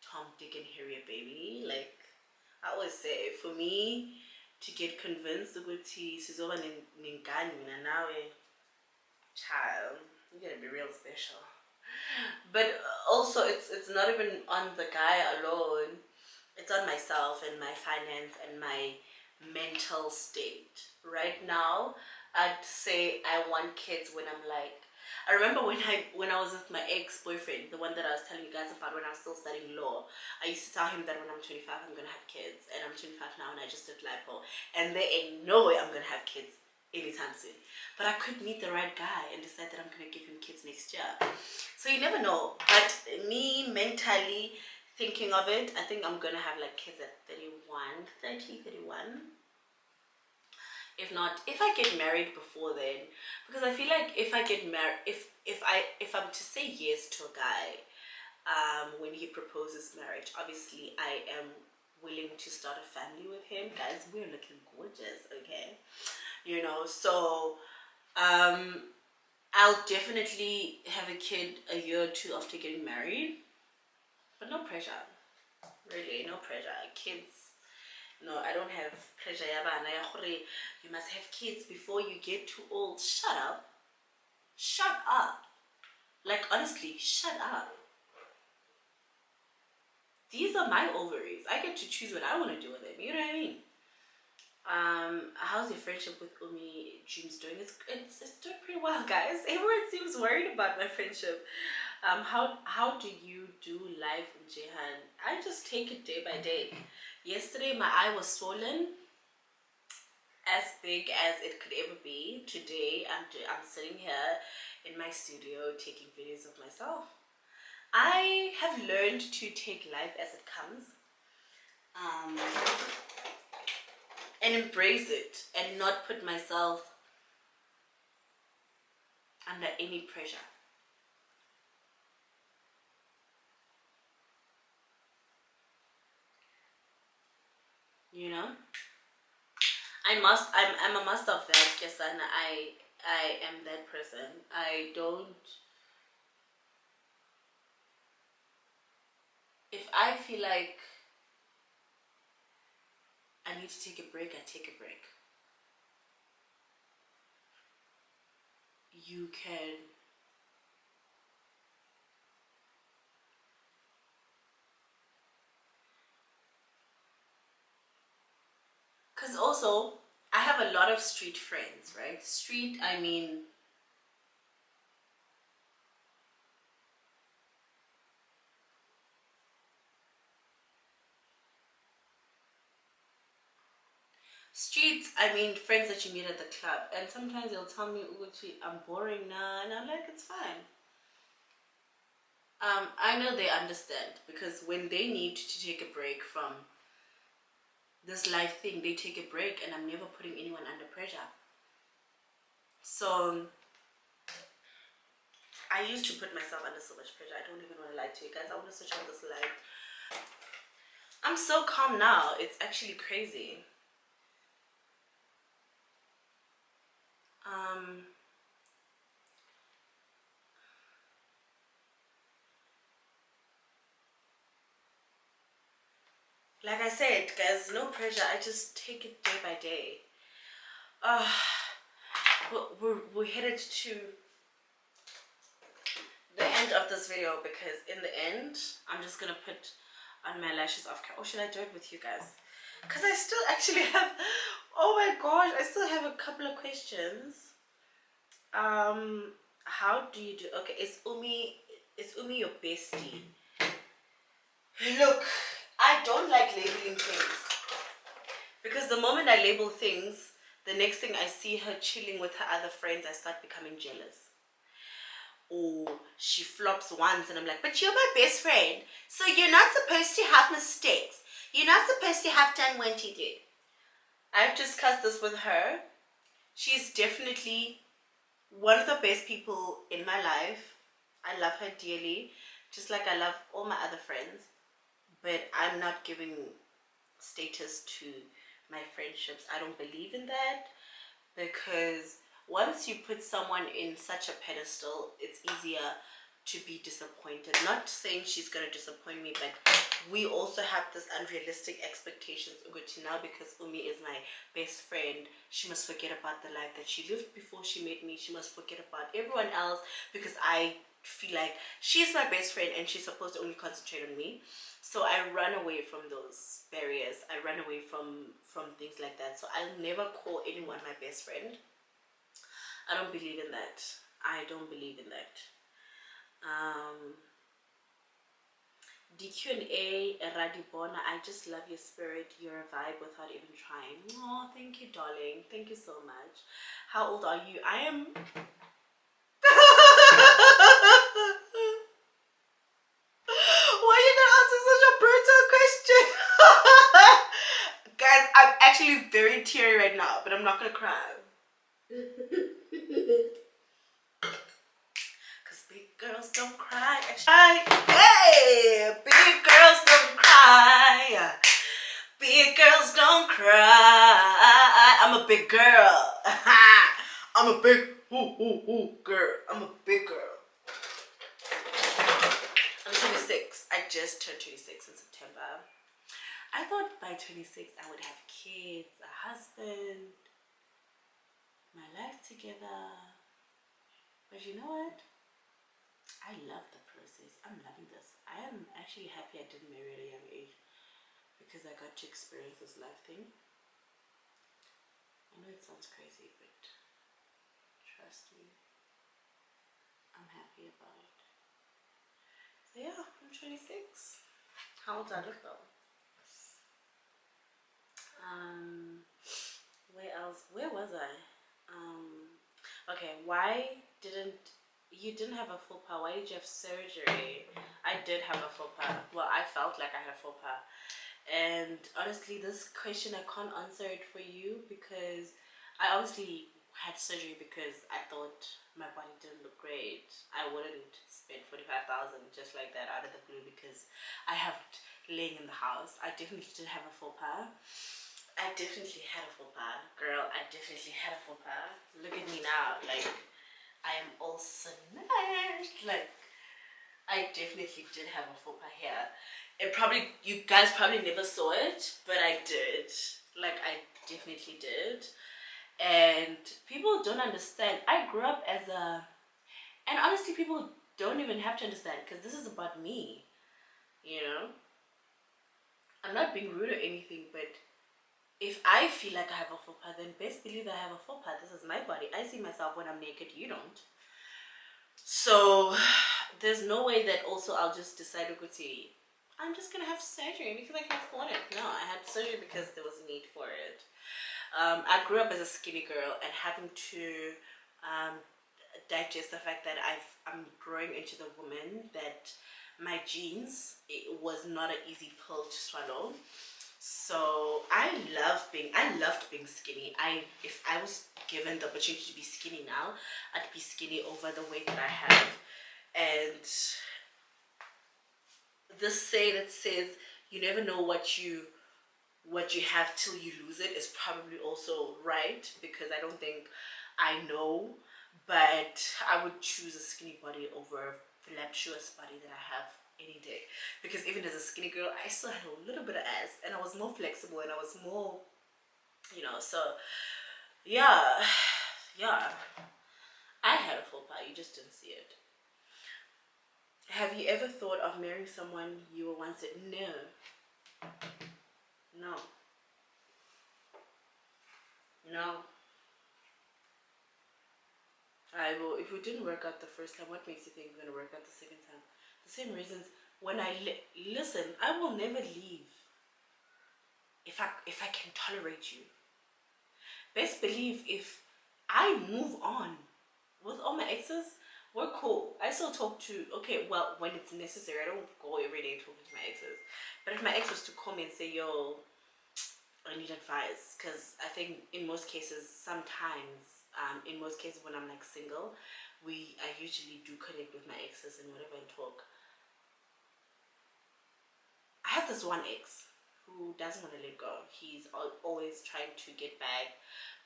Tom, Dick, and Harry a baby. Like I always say, for me to get convinced ukuthi sizoba nengane mina nawe, child, you gotta be real special. But also, it's not even on the guy alone. It's on myself and my finance and my mental state. Right now, I'd say I want kids when I'm like. I remember when I was with my ex-boyfriend, the one that I was telling you guys about when I was still studying law. I used to tell him that when I'm 25, I'm gonna have kids, and I'm 25 now, and I just did lipo, and there ain't no way I'm gonna have kids anytime soon. But I could meet the right guy and decide that I'm gonna give him kids next year. So you never know. But me mentally thinking of it, I think I'm gonna have like kids at 31, 30, 31. If not, if I get married before then, because I feel like if I get married, if I'm to say yes to a guy, when he proposes marriage, obviously I am willing to start a family with him. Guys, we're looking gorgeous, okay? You know, so I'll definitely have a kid a year or two after getting married, but no pressure. Really, no pressure. Kids, no, I don't have pressure. You must have kids before you get too old. Shut up. Shut up. Like, honestly, shut up. These are my ovaries. I get to choose what I want to do with them. You know what I mean? How's your friendship with Umi Dreams doing? It's doing pretty well, guys. Everyone seems worried about my friendship. How do you do life in Jehan? I just take it day by day. Yesterday my eye was swollen, as big as it could ever be. Today I'm sitting here in my studio taking videos of myself. I have learned to take life as it comes. And embrace it and not put myself under any pressure. You know, I'm a master of that. Yes, and I am that person. I don't. If I feel like I need to take a break, I take a break. You can because also I have a lot of street friends, right? Street, I mean, friends that you meet at the club, and sometimes they'll tell me, "Uchi, I'm boring now," and I'm like, "It's fine." I know they understand because when they need to take a break from this life thing, they take a break, and I'm never putting anyone under pressure. So I used to put myself under so much pressure. I don't even want to lie to you guys. I want to switch on this light. I'm so calm now. It's actually crazy. Like I said, guys, no pressure. I just take it day by day. We're headed to the end of this video because in the end, I'm just gonna put on my lashes off camera. Or should I do it with you guys? Because I still actually have, oh my gosh, I still have a couple of questions. How do you do? Okay, is Umi your bestie? Look, I don't like labeling things because the moment I label things, the next thing I see her chilling with her other friends, I start becoming jealous. Or she flops once and I'm like, but you're my best friend, so you're not supposed to have mistakes. You're not supposed to have done what you did. I've discussed this with her. She's definitely one of the best people in my life. I love her dearly, just like I love all my other friends. But I'm not giving status to my friendships. I don't believe in that because once you put someone in such a pedestal, it's easier to be disappointed. Not saying she's going to disappoint me, but we also have this unrealistic expectations to now because Umi is my best friend. She must forget about the life that she lived before she met me. She must forget about everyone else because I feel like she's my best friend and she's supposed to only concentrate on me. So I run away from those barriers. I run away from things like that. So I'll never call anyone my best friend. I don't believe in that. I don't believe in that. DQ&A, Radibona, I just love your spirit. You're a vibe without even trying. Oh, thank you, darling. Thank you so much. How old are you? I am... Why are you gonna answer such a brutal question? Guys, I'm actually very teary right now, but I'm not gonna cry. Cause big girls don't cry. Hey, big girls don't cry. Big girls don't cry. I'm a big girl. I'm a big girl. I'm a big girl. I'm 26. I just turned 26 in September. I thought by 26 I would have kids, a husband, my life together. But you know what? I love the process. I'm loving this. I am actually happy I didn't marry at a young age because I got to experience this life thing. I know it sounds crazy, but trust me, I'm happy about it. So yeah, I'm 26. How old I look though? Where else? Where was I? Okay, why didn't you have a faux pas? Why did you have surgery? I did have a faux pas. Well, I felt like I had a faux pas. And honestly, this question, I can't answer it for you because I obviously had surgery because I thought my body didn't look great. I wouldn't spend 45,000 just like that out of the blue because I have laying in the house. I definitely did have a faux pas. I definitely had a faux pas. Girl, I definitely had a faux pas. Look at me now. Like, I am all snatched. Like, I definitely did have a faux pas here. It probably, you guys probably never saw it, but I did. Like, I definitely did. And people don't understand. I grew up as a, and honestly, people don't even have to understand because this is about me. You know? I'm not being rude or anything, but if I feel like I have a faux pas, then best believe I have a faux pas. This is my body. I see myself when I'm naked. You don't. So there's no way that also I'll just decide to go to, I'm just going to have surgery because I can afford it. No, I had surgery because there was a need for it. I grew up as a skinny girl and having to digest the fact that I'm growing into the woman that my genes, it was not an easy pill to swallow. So I loved being skinny. If I was given the opportunity to be skinny now, I'd be skinny over the weight that I have. And this say that says you never know what you have till you lose it is probably also right, because I don't think I know, but I would choose a skinny body over a voluptuous body that I have any day, because even as a skinny girl I still had a little bit of ass and I was more flexible and I was more, you know. So yeah, I had a faux pas, you just didn't see it. Have you ever thought of marrying someone you were once at? No. I will. If it didn't work out the first time, what makes you think it's going to work out the second time? The same reasons. When I listen, I will never leave if I can tolerate you. Best believe if I move on with all my exes, we're cool. I still talk to, okay, well, when it's necessary. I don't go every day talking to my exes. But if my ex was to call me and say, yo, I need advice, because I think in most cases, sometimes, in most cases when I'm like single, I usually do connect with my exes and whatever and talk. I have this one ex who doesn't want to let go. He's always trying to get back.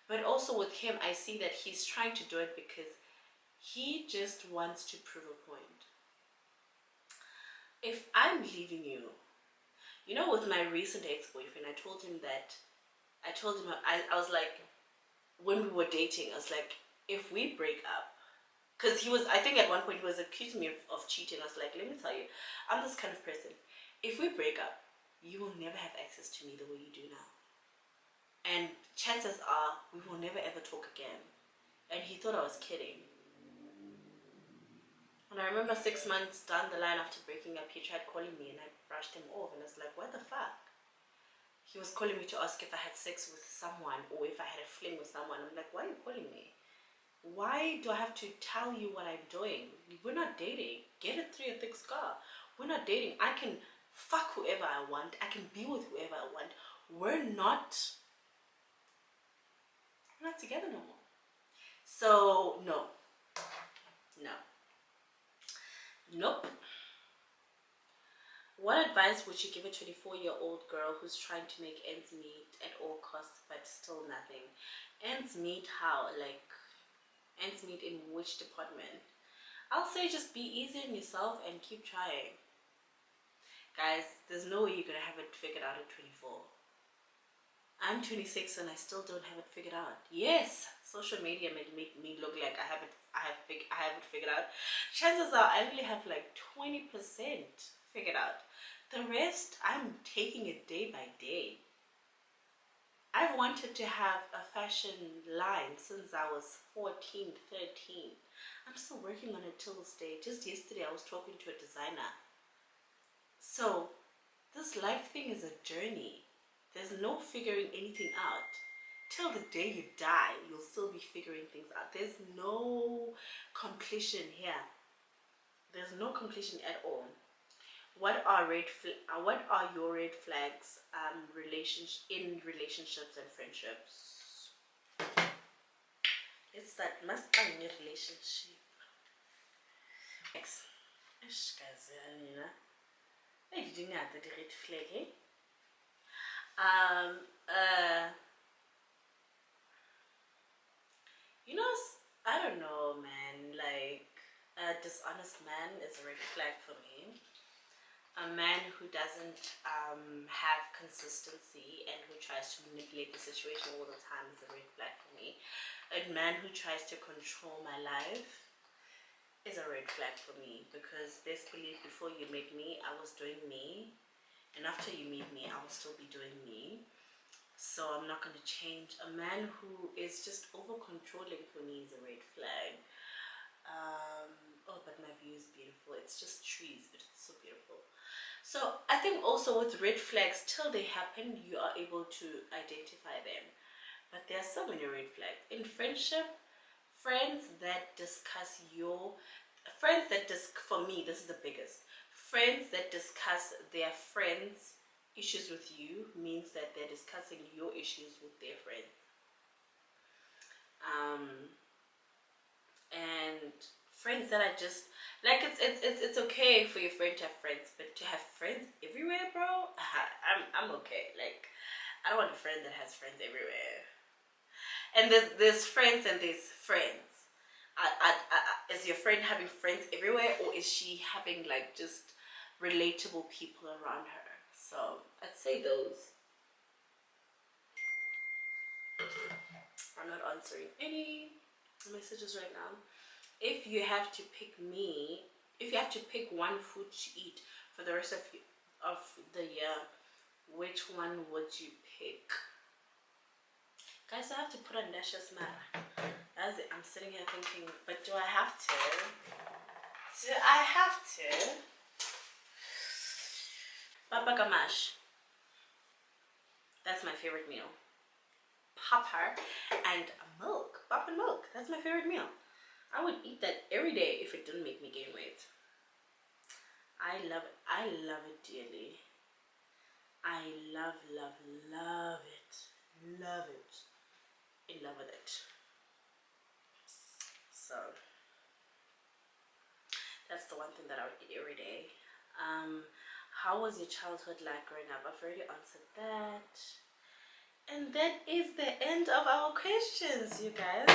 But also with him, I see that he's trying to do it because he just wants to prove a point. If I'm leaving you, you know, with my recent ex-boyfriend, I told him, I was like, when we were dating, I was like, if we break up, Because I think at one point he was accusing me of cheating. I was like, let me tell you, I'm this kind of person. If we break up, you will never have access to me the way you do now. And chances are we will never ever talk again. And he thought I was kidding. And I remember 6 months down the line after breaking up, he tried calling me and I brushed him off. And I was like, what the fuck? He was calling me to ask if I had sex with someone or if I had a fling with someone. I'm like, why are you calling me? Why do I have to tell you what I'm doing? We're not dating. Get it through your thick skull. We're not dating. I can fuck whoever I want. I can be with whoever I want. We're not together no more. So, no. Nope. What advice would you give a 24-year-old girl who's trying to make ends meet at all costs but still nothing? Ends meet how? Like, ends meet in which department? I'll say just be easy on yourself and keep trying. Guys, there's no way you're gonna have it figured out at 24. I'm 26 and I still don't have it figured out. Yes, social media may make me look like I have it figured out. Chances are I only have like 20% figured out. The rest, I'm taking it day by day. I've wanted to have a fashion line since I was 14, 13. I'm still working on it till this day. Just yesterday I was talking to a designer. So this life thing is a journey. There's no figuring anything out. Till the day you die, you'll still be figuring things out. There's no completion here. There's no completion at all. What are your red flags in relationships and friendships? It's that must be a relationship. Next. Hey, you didn't have the red flag, eh? You know, I don't know, man. Like, a dishonest man is a red flag for me. A man who doesn't have consistency and who tries to manipulate the situation all the time is a red flag for me. A man who tries to control my life is a red flag for me, because best believe before you met me, I was doing me. And after you meet me, I will still be doing me. So I'm not going to change. A man who is just over-controlling for me is a red flag. Oh, but my view is beautiful. It's just trees, but it's so beautiful. So I think also with red flags, till they happen, you are able to identify them. But there are so many red flags. In friendship, for me, this is the biggest. Friends that discuss their friends' issues with you means that they're discussing your issues with their friends. And friends that are just like, it's okay for your friend to have friends, but to have friends everywhere, bro, I'm okay. Like, I don't want a friend that has friends everywhere. And there's friends and there's friends. Is your friend having friends everywhere, or is she having like just relatable people around her? So I'd say those. I'm not answering any messages right now. If you have to pick one food to eat for the rest of the year, which one would you pick? Guys, I have to put on lashes, man. I'm sitting here thinking, but do I have to? Papa Gamash. That's my favorite meal. Papa and milk. Papa and milk. That's my favorite meal. I would eat that every day if it didn't make me gain weight. I love it. I love it dearly. I love it. Love it. In love with it. So that's the one thing that I would eat every day. How was your childhood like growing up? I've already answered that. And that is the end of our questions, you guys.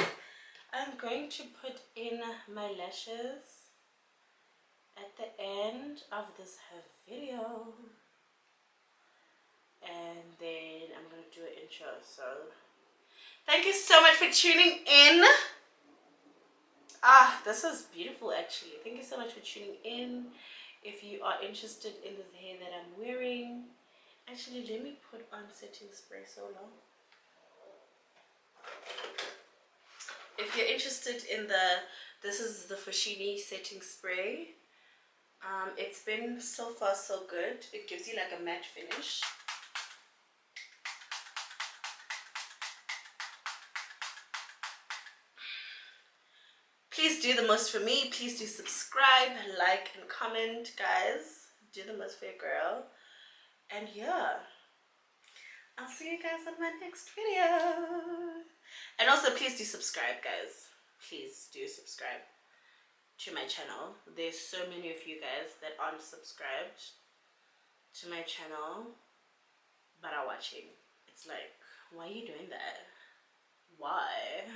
I'm going to put in my lashes at the end of this video. And then I'm going to do an intro. So thank you so much for tuning in. This is beautiful actually. Thank you so much for tuning in. If you are interested in the hair that I'm wearing, actually let me put on setting spray so long. If you're interested in this is the Fushini setting spray. It's been so far so good. It gives you like a matte finish. Please do the most for me. Please do subscribe, like, and comment, guys. Do the most for your girl. And yeah, I'll see you guys on my next video. And also, please do subscribe, guys. Please do subscribe to my channel. There's so many of you guys that aren't subscribed to my channel but are watching. It's like, why are you doing that? Why?